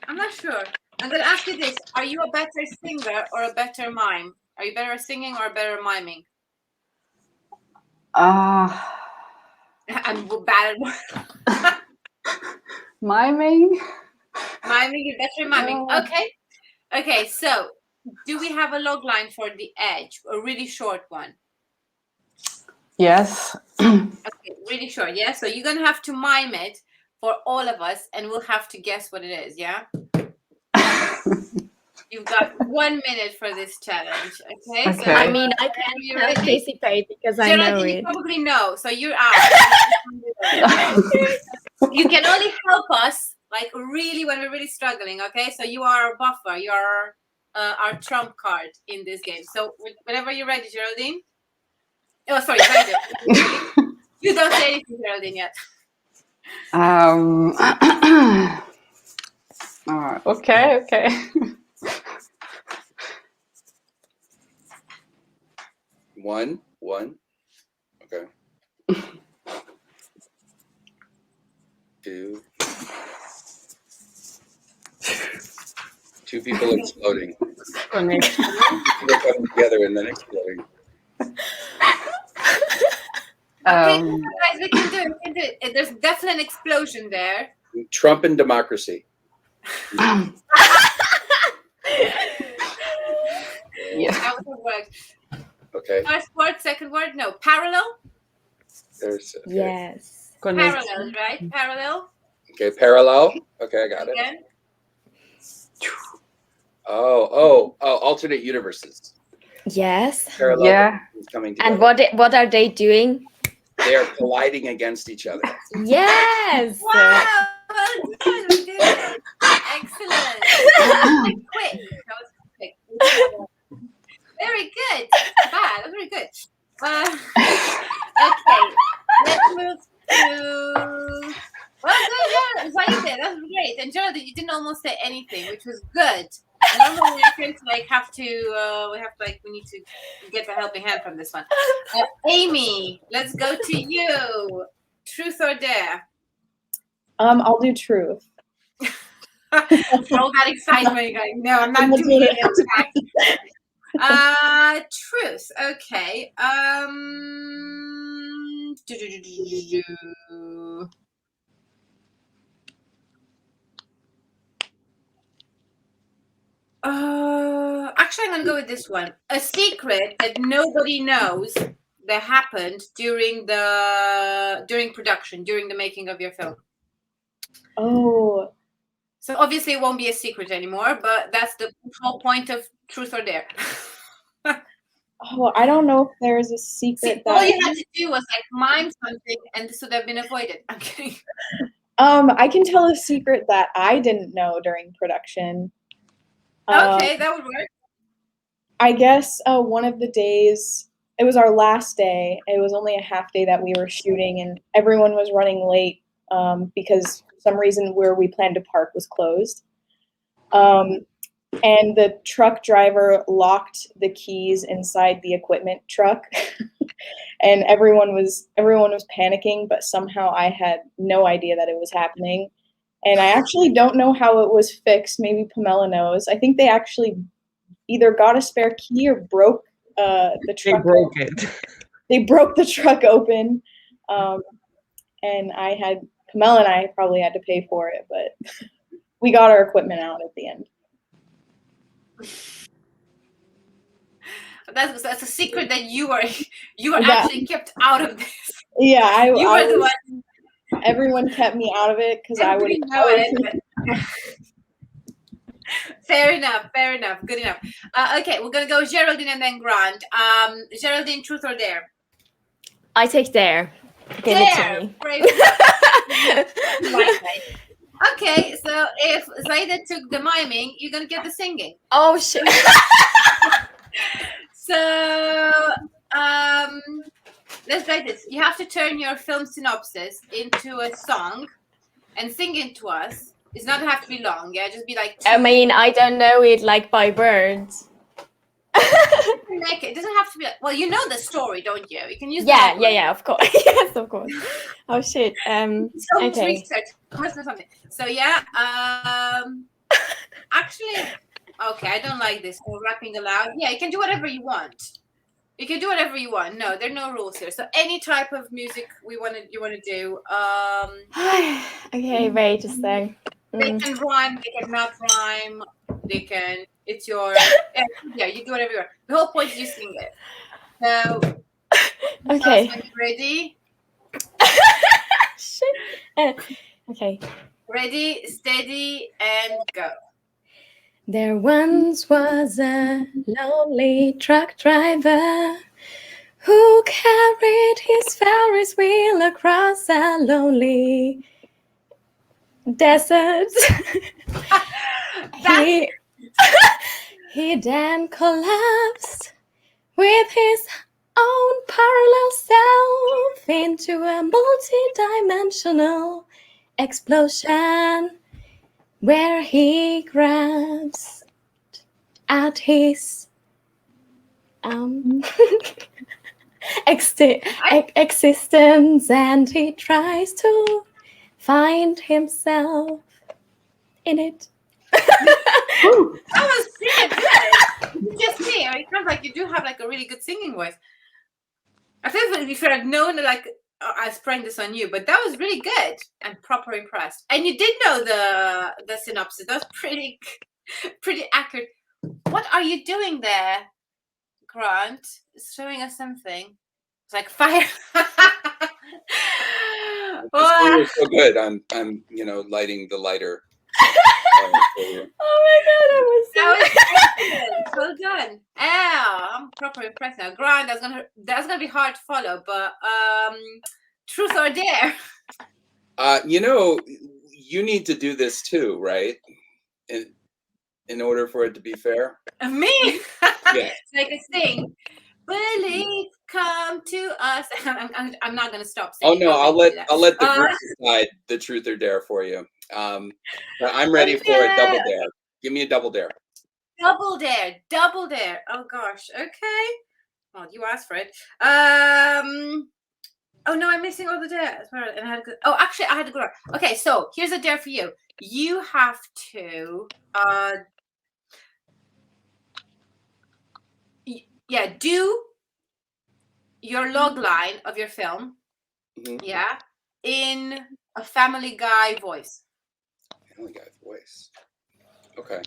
Speaker 1: I'm not sure. I'm going to ask you this. Are you a better singer or a better mime? Are you better at singing or better at miming? I'm bad at
Speaker 5: Miming?
Speaker 1: Miming, you're better at miming. Okay, so do we have a log line for the edge? A really short one?
Speaker 5: Yes.
Speaker 1: Okay, really short, yeah? So you're going to have to mime it for all of us, and we'll have to guess what it is, yeah? You've got 1 minute for this challenge, okay?
Speaker 5: Okay.
Speaker 1: So,
Speaker 4: I mean, I can participate because I know
Speaker 1: Geraldine, you
Speaker 4: it.
Speaker 1: probably know, so you're out. You can only help us, like, really when we're really struggling, okay? So you are our buffer. You are our trump card in this game. So whenever you're ready, Geraldine. Oh, sorry, Zaida. You don't say anything, Geraldine, yet.
Speaker 5: Okay.
Speaker 12: One. Okay. Two people exploding.
Speaker 3: Connection.
Speaker 12: They're coming together and then exploding.
Speaker 1: Okay, guys, we can do it. There's definitely an explosion there.
Speaker 12: Trump and democracy.
Speaker 5: Yeah.
Speaker 1: That would work.
Speaker 12: Okay.
Speaker 1: First word, second word, no. Parallel?
Speaker 12: There's okay.
Speaker 4: Yes.
Speaker 1: Parallel, right? Parallel.
Speaker 12: Okay, parallel. Okay, I got
Speaker 1: Again.
Speaker 12: it. Oh, alternate universes.
Speaker 4: Yes.
Speaker 12: Parallel.
Speaker 5: Yeah.
Speaker 12: Coming together.
Speaker 4: And what are they doing?
Speaker 12: They are colliding against each other.
Speaker 4: Yes.
Speaker 1: Wow. Well done. We did it. Excellent. That was quick. Very good. Bad. That's very good. Okay. Let's move to. Well, good. Yeah, Zaida, that was great. And Geraldine, you didn't almost say anything, which was good. Normally we tend to like we need to get a helping hand from this one. Amy, let's go to you. Truth or dare?
Speaker 2: I'll do truth.
Speaker 1: All that excitement going. No, I'm not doing it. Truth. Okay. Actually, I'm gonna go with this one. A secret that nobody knows that happened during production, during the making of your film.
Speaker 2: Oh.
Speaker 1: So obviously it won't be a secret anymore, but that's the whole point of Truth or Dare.
Speaker 2: Oh, I don't know if there's a secret.
Speaker 1: All you had to do was like mime something, and this would have been avoided. I'm kidding.
Speaker 2: I can tell a secret that I didn't know during production.
Speaker 1: Okay, that would work.
Speaker 2: I guess one of the days it was our last day. It was only a half day that we were shooting, and everyone was running late because for some reason where we planned to park was closed. And the truck driver locked the keys inside the equipment truck. And everyone was panicking, but somehow I had no idea that it was happening. And I actually don't know how it was fixed. Maybe Pamela knows. I think they actually either got a spare key or broke the truck.
Speaker 3: They broke it.
Speaker 2: They broke the truck open, and Pamela and I probably had to pay for it, but we got our equipment out at the end.
Speaker 1: That's a secret that you are actually kept out of this.
Speaker 2: Yeah,
Speaker 1: you were the one.
Speaker 2: Everyone kept me out of it because I would
Speaker 1: know it. Fair enough. Good enough. Okay, we're gonna go Geraldine and then Grant. Geraldine, truth or dare?
Speaker 4: I take dare. Give it to me.
Speaker 1: Okay, so if Zaida took the miming, you're gonna get the singing.
Speaker 4: Oh shit.
Speaker 1: So let's try this. You have to turn your film synopsis into a song and sing it to us. It's not have to be long, yeah. Just be like.
Speaker 4: I mean, I don't know it like by words.
Speaker 1: It doesn't have to be. Well, you know the story, don't you? You can use.
Speaker 4: Yeah, of course. Yes, of course. Oh shit. Okay.
Speaker 1: Research. Must know something. So yeah. Actually, okay. I don't like this. We're rapping aloud. Yeah, you can do whatever you want. You can do whatever you want. No, there are no rules here. So any type of music you want to do.
Speaker 4: Okay, wait a sec.
Speaker 1: They can rhyme. They can not rhyme. They can. It's your. Yeah, you do whatever you want. The whole point is you sing it. So.
Speaker 4: Okay.
Speaker 1: Are you ready?
Speaker 4: Shit. Okay.
Speaker 1: Ready, steady, and go.
Speaker 4: There once was a lonely truck driver who carried his Ferris wheel across a lonely desert. He then collapsed with his own parallel self into a multi-dimensional explosion where he grabs at his existence and he tries to find himself in it.
Speaker 1: That was pretty good. Just me. It sounds like you do have like a really good singing voice. I think if you had known, like, I sprang this on you, but that was really good. I'm proper impressed. And you did know the synopsis. That was pretty accurate. What are you doing there, Grant? It's showing us something. It's like fire.
Speaker 12: You're so good. I'm lighting the lighter.
Speaker 4: Oh my god,
Speaker 1: that was excellent. Well done. I'm proper impressed now. Grant, that's gonna be hard to follow, but truth or dare?
Speaker 12: You need to do this too, right? In order for it to be fair.
Speaker 1: Me?
Speaker 12: Yeah.
Speaker 1: Like a sing. Believe, come to us. I'm not gonna stop singing.
Speaker 12: Oh no, I'll let the group decide the truth or dare for you. But I'm ready for a double dare. Give me a double dare.
Speaker 1: Double dare. Oh gosh. Okay. Well, you asked for it. Oh no, I'm missing all the dares. And actually, I had to go. Okay, so here's a dare for you. You have to. Do your log line of your film. Mm-hmm. Yeah, in a Family Guy voice.
Speaker 12: Family Guy voice. Okay.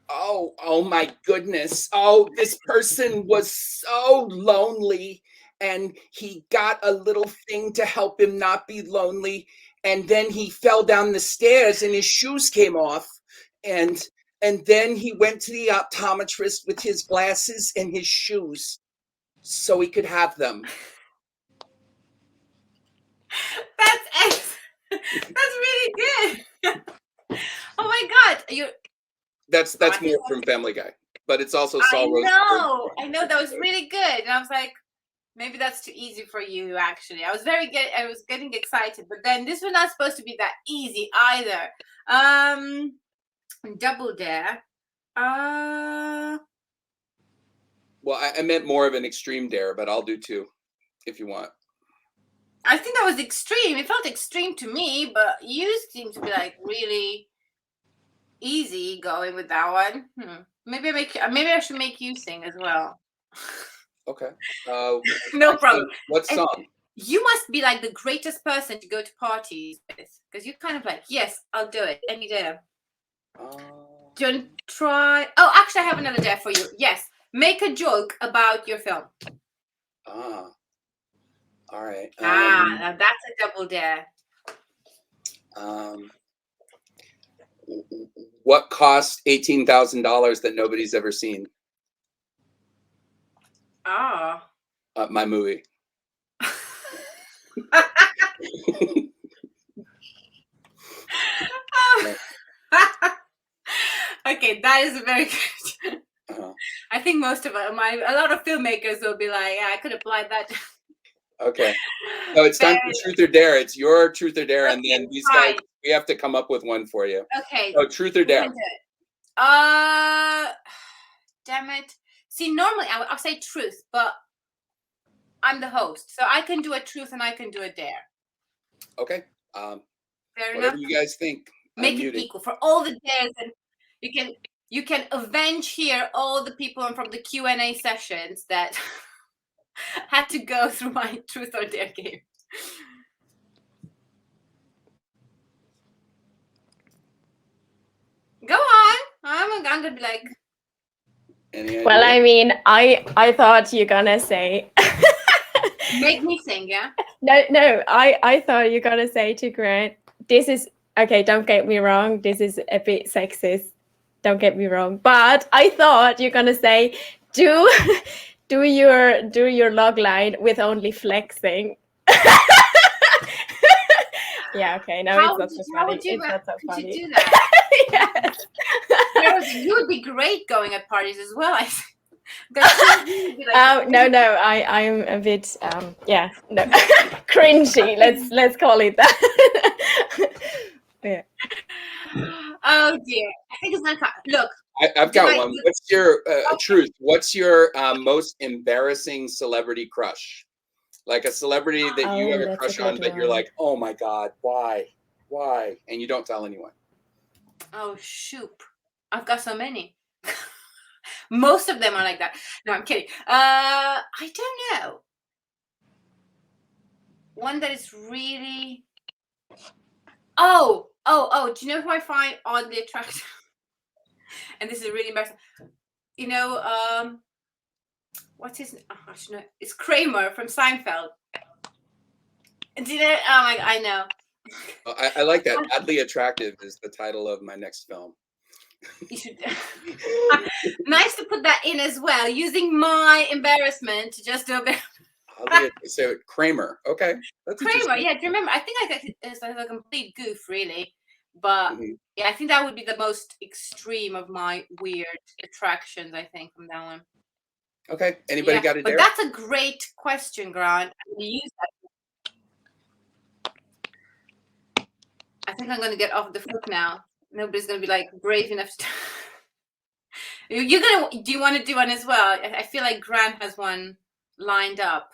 Speaker 12: Oh my goodness. Oh, this person was so lonely and he got a little thing to help him not be lonely. And then he fell down the stairs and his shoes came off. And then he went to the optometrist with his glasses and his shoes so he could have them.
Speaker 1: That's really good. Oh my god.
Speaker 12: That's more from Family Guy. but it's also
Speaker 1: I
Speaker 12: Saul Rosenberg.
Speaker 1: I know that was really good, and I was like, maybe that's too easy for you. Actually, I was getting excited, but then this was not supposed to be that easy either. Double Dare.
Speaker 12: Well, I meant more of an extreme dare, but I'll do two if you want.
Speaker 1: I think that was extreme. It felt extreme to me, but you seem to be like really easy going with that one. Maybe I should make you sing as well.
Speaker 12: Okay.
Speaker 1: No problem.
Speaker 12: What song?
Speaker 1: You must be like the greatest person to go to parties with, because you're kind of like, yes, I'll do it any day. Do you want to try? Oh, actually, I have another dare for you. Yes, make a joke about your film.
Speaker 12: All right.
Speaker 1: Now that's a double dare.
Speaker 12: What cost $18,000 that nobody's ever seen? My movie.
Speaker 1: Okay, that is very good. I think most of a lot of filmmakers will be like, yeah, I could apply that.
Speaker 12: Okay. So it's time for truth or dare. It's your truth or dare, and then these guys, we have to come up with one for you.
Speaker 1: Okay.
Speaker 12: So truth or dare.
Speaker 1: Damn it. See, normally I'll say truth, but I'm the host, so I can do a truth and I can do a dare.
Speaker 12: Okay.
Speaker 1: Fair
Speaker 12: Whatever
Speaker 1: enough.
Speaker 12: you guys think.
Speaker 1: Make it equal for all the dares, and you can avenge here all the people from the Q&A sessions that had to go through my truth or dare game. Go on. I'm gonna be like.
Speaker 4: Well, I mean, I thought you're gonna say.
Speaker 1: Make me sing, yeah.
Speaker 4: No. I thought you're gonna say to Grant, this is okay. Don't get me wrong. This is a bit sexist. Don't get me wrong. But I thought you're gonna say, do your log line with only flexing. Yeah. Okay. No, it's not so funny. It's not so funny.
Speaker 1: You do that?
Speaker 4: Yes.
Speaker 1: You would be great going at parties as well. I think.
Speaker 4: No, I'm a bit cringy. Let's call it that. Yeah.
Speaker 1: Oh dear, I think it's not. Look,
Speaker 12: I've got one. What's your truth? What's your most embarrassing celebrity crush? Like a celebrity that you have a crush on, but you're like, oh my god, why, and you don't tell anyone.
Speaker 1: Oh shoot, I've got so many. Most of them are like that. No, I'm kidding. I don't know. One that is really. Oh. Do you know who I find oddly attractive? And this is really embarrassing. You know, what's his name? Oh, I should know. It's Kramer from Seinfeld. Do you know? Oh my! I know.
Speaker 12: I like that. Oddly attractive is the title of my next film.
Speaker 1: You should. Nice to put that in as well, using my embarrassment to just do a bit.
Speaker 12: So Kramer, okay, that's
Speaker 1: Kramer. Yeah, do you remember? I think it's a complete goof, really. But yeah, I think that would be the most extreme of my weird attractions. I think from that one.
Speaker 12: Okay. Anybody got a dare?
Speaker 1: But that's a great question, Grant. I'm gonna use that. I think I'm gonna get off the hook now. Nobody's gonna be like brave enough to. Do you want to do one as well? I feel like Grant has one lined up.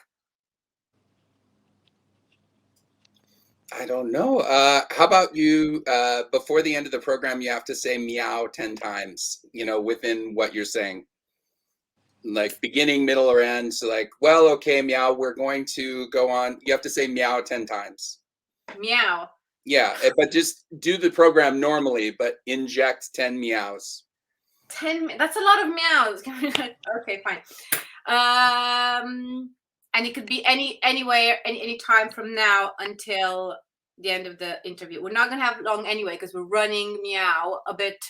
Speaker 12: I don't know. How about you? Before the end of the program, you have to say meow 10 times. You know, within what you're saying, like beginning, middle, or end. So, like, well, okay, meow. We're going to go on. You have to say meow 10 times.
Speaker 1: Meow.
Speaker 12: Yeah, but just do the program normally, but inject 10 meows.
Speaker 1: 10. That's a lot of meows. Okay, fine. And it could be anywhere, any time from now until the end of the interview. We're not gonna have long anyway because we're running meow a bit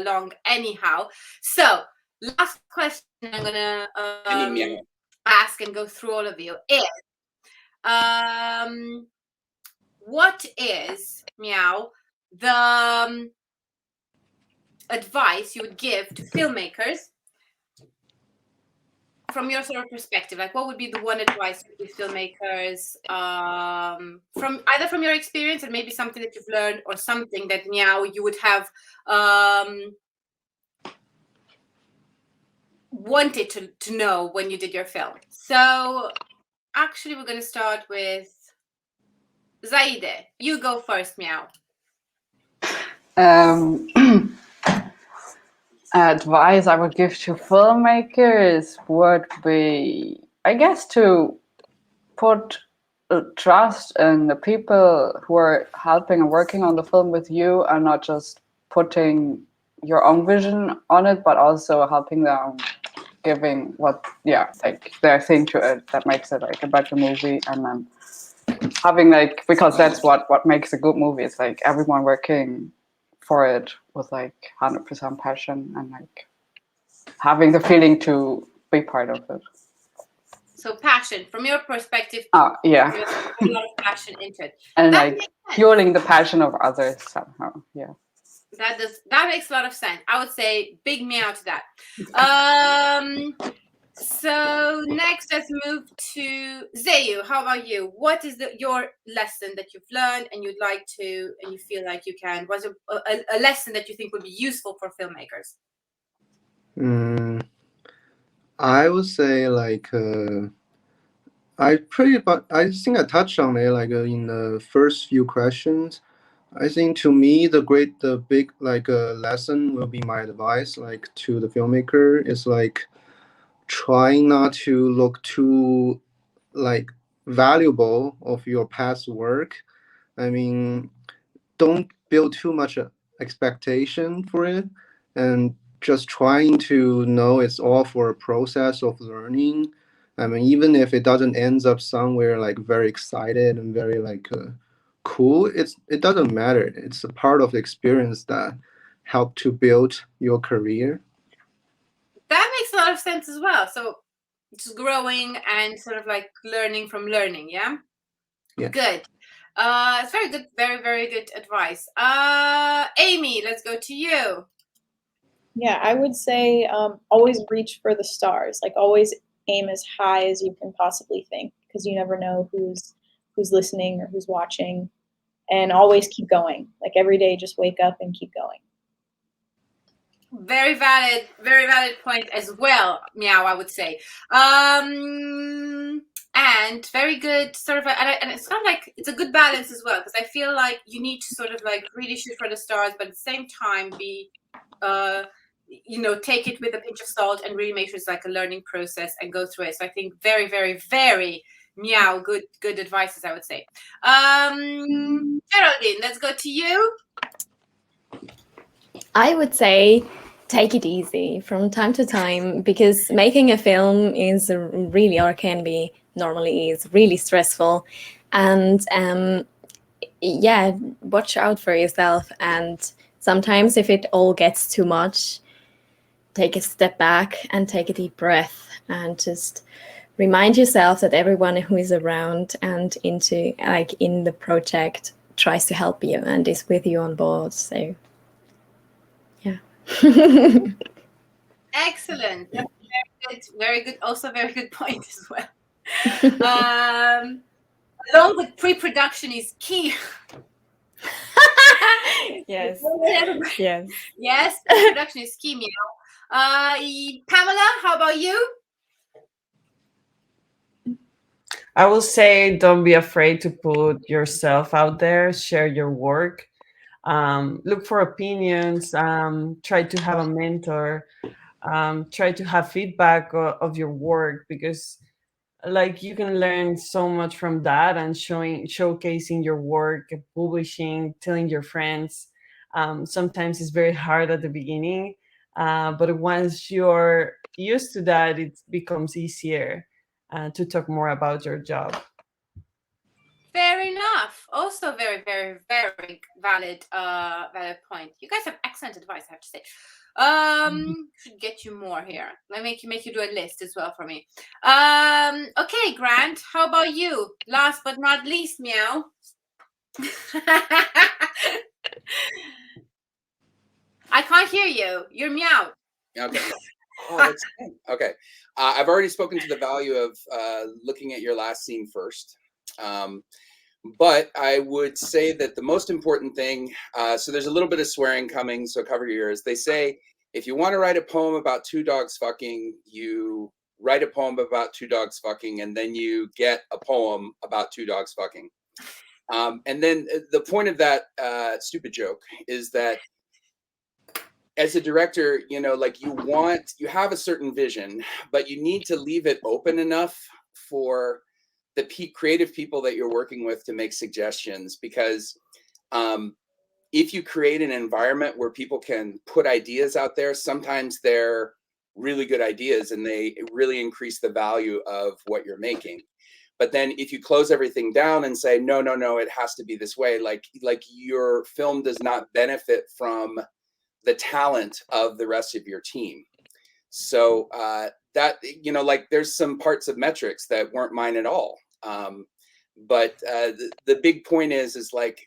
Speaker 1: long anyhow. So last question I'm gonna ask and go through all of you is what is meow the advice you would give to filmmakers from your sort of perspective? Like, what would be the one advice you give filmmakers from either from your experience and maybe something that you've learned, or something that now you would have wanted to know when you did your film? So actually, we're going to start with Zaide. You go first, Meow.
Speaker 5: Advice I would give to filmmakers would be, I guess, to put trust in the people who are helping and working on the film with you, and not just putting your own vision on it, but also helping them, giving like their thing to it that makes it like a better movie. And then having like, because that's what makes a good movie, is like everyone working for it with like 100% passion, and like having the feeling to be part of it.
Speaker 1: So passion, from your perspective.
Speaker 5: Yeah.
Speaker 1: There's a lot of passion into it.
Speaker 5: And
Speaker 1: that
Speaker 5: like fueling the passion of others somehow. Yeah.
Speaker 1: That makes a lot of sense. I would say big meow to that. So next, let's move to Zayu. How about you? What is your lesson that you've learned and you'd like to, and you feel like you can? Was a lesson that you think would be useful for filmmakers?
Speaker 8: I would say like I think I touched on it like in the first few questions. I think to me the big like lesson will be my advice like to the filmmaker is like trying not to look too like valuable of your past work. I mean, don't build too much expectation for it, and just trying to know it's all for a process of learning. I mean, even if it doesn't ends up somewhere like very excited and very like cool, it doesn't matter. It's a part of the experience that helped to build your career.
Speaker 1: That makes a lot of sense as well. So just growing and sort of like learning from learning. Yeah. Good. It's very good. Very, very good advice. Amy, let's go to you.
Speaker 2: Yeah, I would say always reach for the stars. Like always aim as high as you can possibly think, because you never know who's listening or who's watching. And always keep going. Like every day, just wake up and keep going.
Speaker 1: Very valid point as well, Meow, I would say. And very good sort of, and it's kind of like, it's a good balance as well, because I feel like you need to sort of like really shoot for the stars, but at the same time be, take it with a pinch of salt and really make sure it's like a learning process and go through it. So I think very, very, very Meow, good advices, I would say. Geraldine, let's go to you.
Speaker 4: I would say take it easy from time to time, because making a film is really, or can be normally, is really stressful. And yeah, watch out for yourself. And sometimes if it all gets too much, take a step back and take a deep breath and just remind yourself that everyone who is around and in the project tries to help you and is with you on board. So yeah.
Speaker 1: Excellent. Very good. Also very good point as well. Along with pre-production is key.
Speaker 4: Yes.
Speaker 1: Yes. Yes, pre-production is key, Meow. Pamela, how about you?
Speaker 3: I will say don't be afraid to put yourself out there, share your work, look for opinions, try to have a mentor, try to have feedback of your work, because like you can learn so much from that, and showcasing your work, publishing, telling your friends. Sometimes it's very hard at the beginning, but once you're used to that, it becomes easier to talk more about your job.
Speaker 1: Fair enough. Also very, very, very valid point. You guys have excellent advice, I have to say. Should get you more here. Let me make you do a list as well for me. Okay, Grant, how about you? Last but not least, Meow. I can't hear you. You're meow.
Speaker 12: Okay. Oh, that's okay. I've already spoken to the value of looking at your last scene first. But I would say that the most important thing, so there's a little bit of swearing coming, so cover your ears. They say, if you want to write a poem about two dogs fucking, you write a poem about two dogs fucking, and then you get a poem about two dogs fucking. And then the point of that stupid joke is that as a director, you know, like you have a certain vision, but you need to leave it open enough for the creative people that you're working with to make suggestions, because if you create an environment where people can put ideas out there, sometimes they're really good ideas and they really increase the value of what you're making. But then if you close everything down and say, no, no, no, it has to be this way, like your film does not benefit from the talent of the rest of your team. So that, you know, like there's some parts of metrics that weren't mine at all. But the big point is like,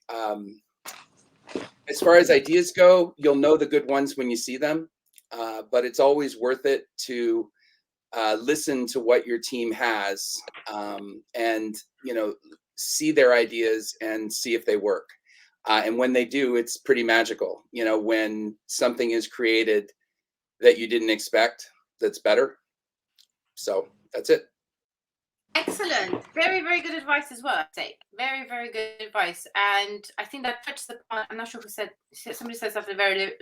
Speaker 12: as far as ideas go, you'll know the good ones when you see them, but it's always worth it to listen to what your team has, and, you know, see their ideas and see if they work. And when they do, it's pretty magical, you know, when something is created that you didn't expect that's better. So that's it.
Speaker 1: Excellent. Very, very good advice as well, I'd say. Very, very good advice. And I think that touched upon, I'm not sure who said, somebody said something very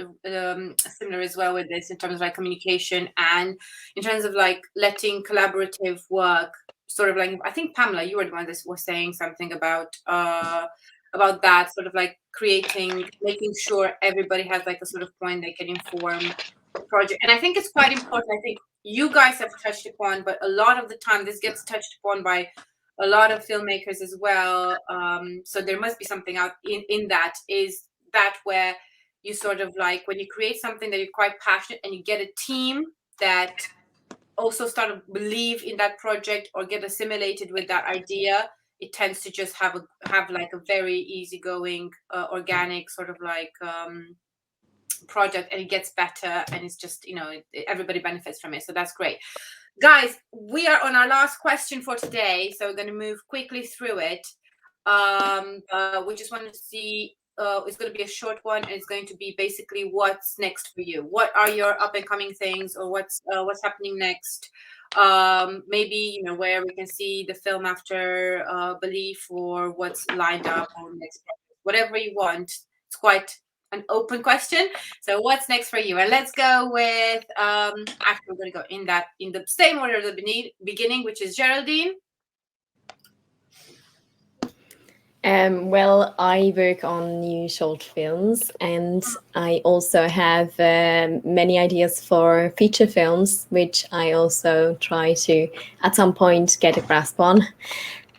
Speaker 1: similar as well with this in terms of like communication and in terms of like letting collaborative work sort of like, I think Pamela, you were the one that was saying something about that sort of like making sure everybody has like a sort of point they can inform the project. And I think it's quite important. I think you guys have touched upon, but a lot of the time this gets touched upon by a lot of filmmakers as well. So there must be something out in that, is that where you sort of like, when you create something that you're quite passionate and you get a team that also start to believe in that project or get assimilated with that idea, it tends to just have like a very easygoing, organic sort of like project, and it gets better, and it's just, you know, everybody benefits from it. So that's great. Guys, we are on our last question for today, so we're going to move quickly through it. We just wanted to see, it's going to be a short one, and it's going to be basically what's next for you. What are your up and coming things, or what's happening next? Maybe, you know, where we can see the film after BELIFF, or what's lined up or next project. Whatever you want. It's quite an open question. So what's next for you? And let's go with actually we're going to go in the same order at the beginning, which is Geraldine.
Speaker 4: Well, I work on new short films, and I also have many ideas for feature films, which I also try to, at some point, get a grasp on.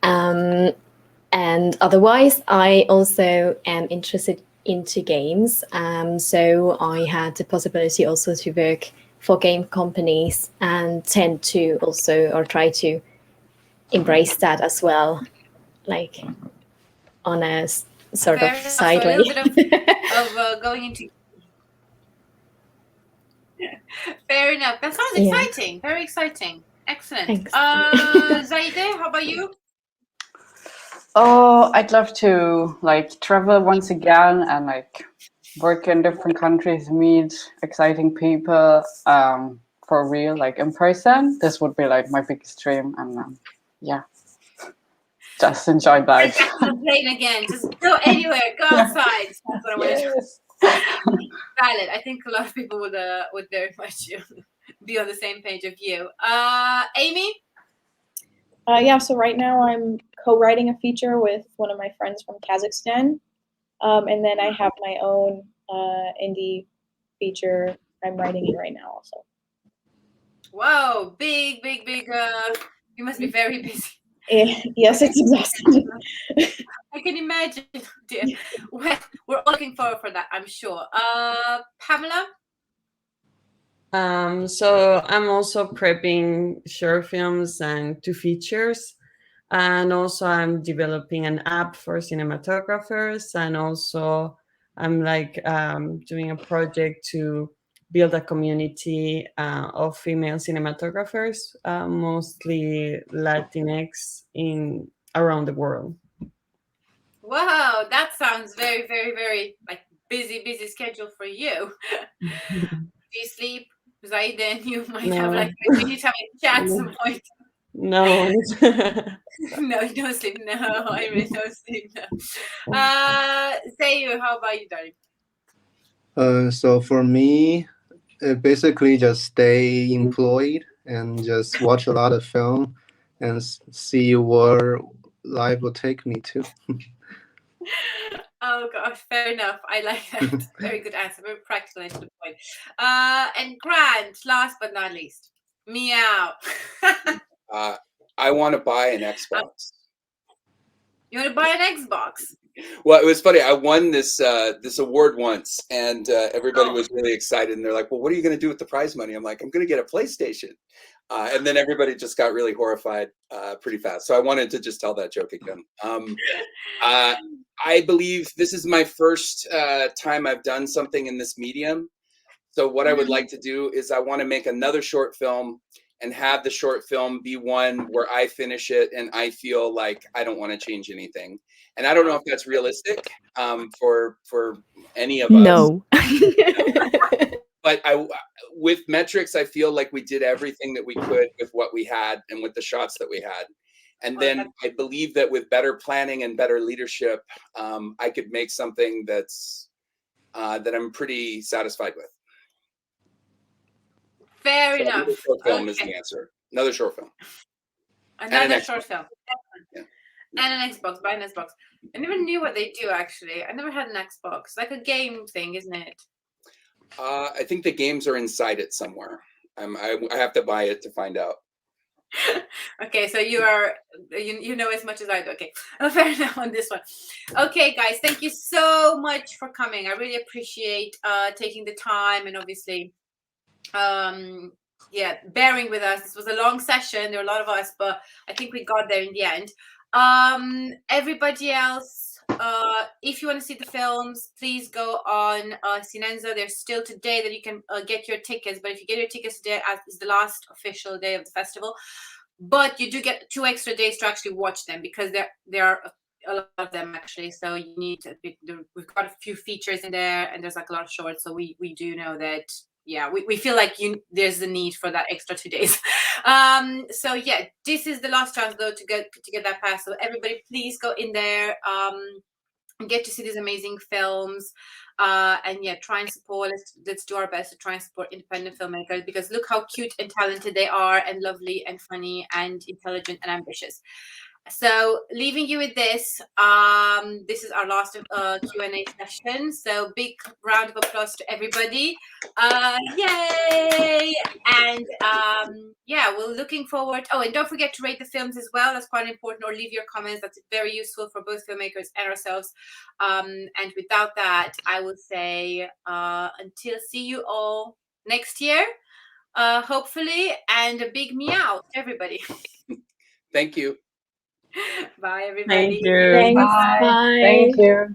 Speaker 4: And otherwise, I also am interested into games. So I had the possibility also to work for game companies, and tend to also, or try to embrace that as well, like on a sort of side way.
Speaker 1: A little bit of going into. Fair enough. That sounds exciting. Yeah. Very exciting. Excellent.
Speaker 4: Thanks.
Speaker 1: Zaide, how about you?
Speaker 5: Oh, I'd love to like travel once again and like work in different countries, meet exciting people for real, like in person. This would be like my biggest dream, and yeah, just enjoy life.
Speaker 1: Get on the plane again. Just go anywhere. Go outside. That's what I want to do. Valid. I think a lot of people would very much be on the same page of you. Amy?
Speaker 2: Yeah, so right now I'm co-writing a feature with one of my friends from Kazakhstan. And then I have my own indie feature. I'm writing it right now also.
Speaker 1: Whoa, big. You must be very busy.
Speaker 2: Yes, it's exhausting.
Speaker 1: I can imagine, dear. We're all looking forward for that, I'm sure. Pamela?
Speaker 3: So I'm also prepping short films and 2 features. And also I'm developing an app for cinematographers, and also I'm like doing a project to build a community of female cinematographers, mostly Latinx in around the world.
Speaker 1: Wow, that sounds very, very, very like busy schedule for you. Do you sleep? Zaiden, you might have
Speaker 3: No.
Speaker 1: like we need to have a chat at some point.
Speaker 3: No.
Speaker 1: No, you don't sleep. No, I mean no sleep. No. Say you, how about you, darling?
Speaker 8: So for me, basically just stay employed and just watch a lot of film and see where life will take me to.
Speaker 1: Oh gosh, fair enough. I like that. Very good answer. Very practical and to the point. And Grant, last but not least, meow.
Speaker 12: I want to buy an Xbox.
Speaker 1: You want to buy an Xbox?
Speaker 12: Well, it was funny. I won this this award once, and everybody was really excited. And they're like, "Well, what are you going to do with the prize money?" I'm like, "I'm going to get a PlayStation." And then everybody just got really horrified pretty fast. So I wanted to just tell that joke again. I believe this is my first time I've done something in this medium. So what I would like to do is I want to make another short film and have the short film be one where I finish it and I feel like I don't want to change anything. And I don't know if that's realistic for any of us.
Speaker 4: No.
Speaker 12: But with metrics, I feel like we did everything that we could with what we had and with the shots that we had. And then I believe that with better planning and better leadership, I could make something that's that I'm pretty satisfied with.
Speaker 1: Fair
Speaker 12: So
Speaker 1: enough.
Speaker 12: another short film is the answer. Another short film.
Speaker 1: Another short film. Yeah. And an Xbox. Buy an Xbox. I never knew what they do, actually. I never had an Xbox. Like a game thing, isn't it?
Speaker 12: I think the games are inside it somewhere. I have to buy it to find out.
Speaker 1: Okay, so you are you know as much as I do. Okay, fair enough on this one. Okay, guys, thank you so much for coming. I really appreciate taking the time and obviously yeah, bearing with us. This was a long session. There were a lot of us, but I think we got there in the end. Everybody else, if you want to see the films, please go on Cinenza. There's still today that you can get your tickets, but if you get your tickets today, as is the last official day of the festival, but you do get 2 extra days to actually watch them because there are a lot of them actually. So you need to, we've got a few features in there, and there's like a lot of shorts. So we do know that. Yeah, we feel like there's a need for that extra 2 days. So yeah, this is the last chance though to get that pass. So everybody, please go in there and get to see these amazing films. And yeah, try and support. Let's do our best to try and support independent filmmakers because look how cute and talented they are, and lovely and funny and intelligent and ambitious. So leaving you with this, this is our last Q&A session. So big round of applause to everybody. Yay! And yeah, we're looking forward. Oh, and don't forget to rate the films as well. That's quite important. Or leave your comments. That's very useful for both filmmakers and ourselves. And without that, I will say until see you all next year, hopefully. And a big meow to everybody.
Speaker 12: Thank you.
Speaker 1: Bye, everybody.
Speaker 3: Thank you.
Speaker 4: Thanks.
Speaker 5: Bye.
Speaker 4: Bye.
Speaker 5: Thank you.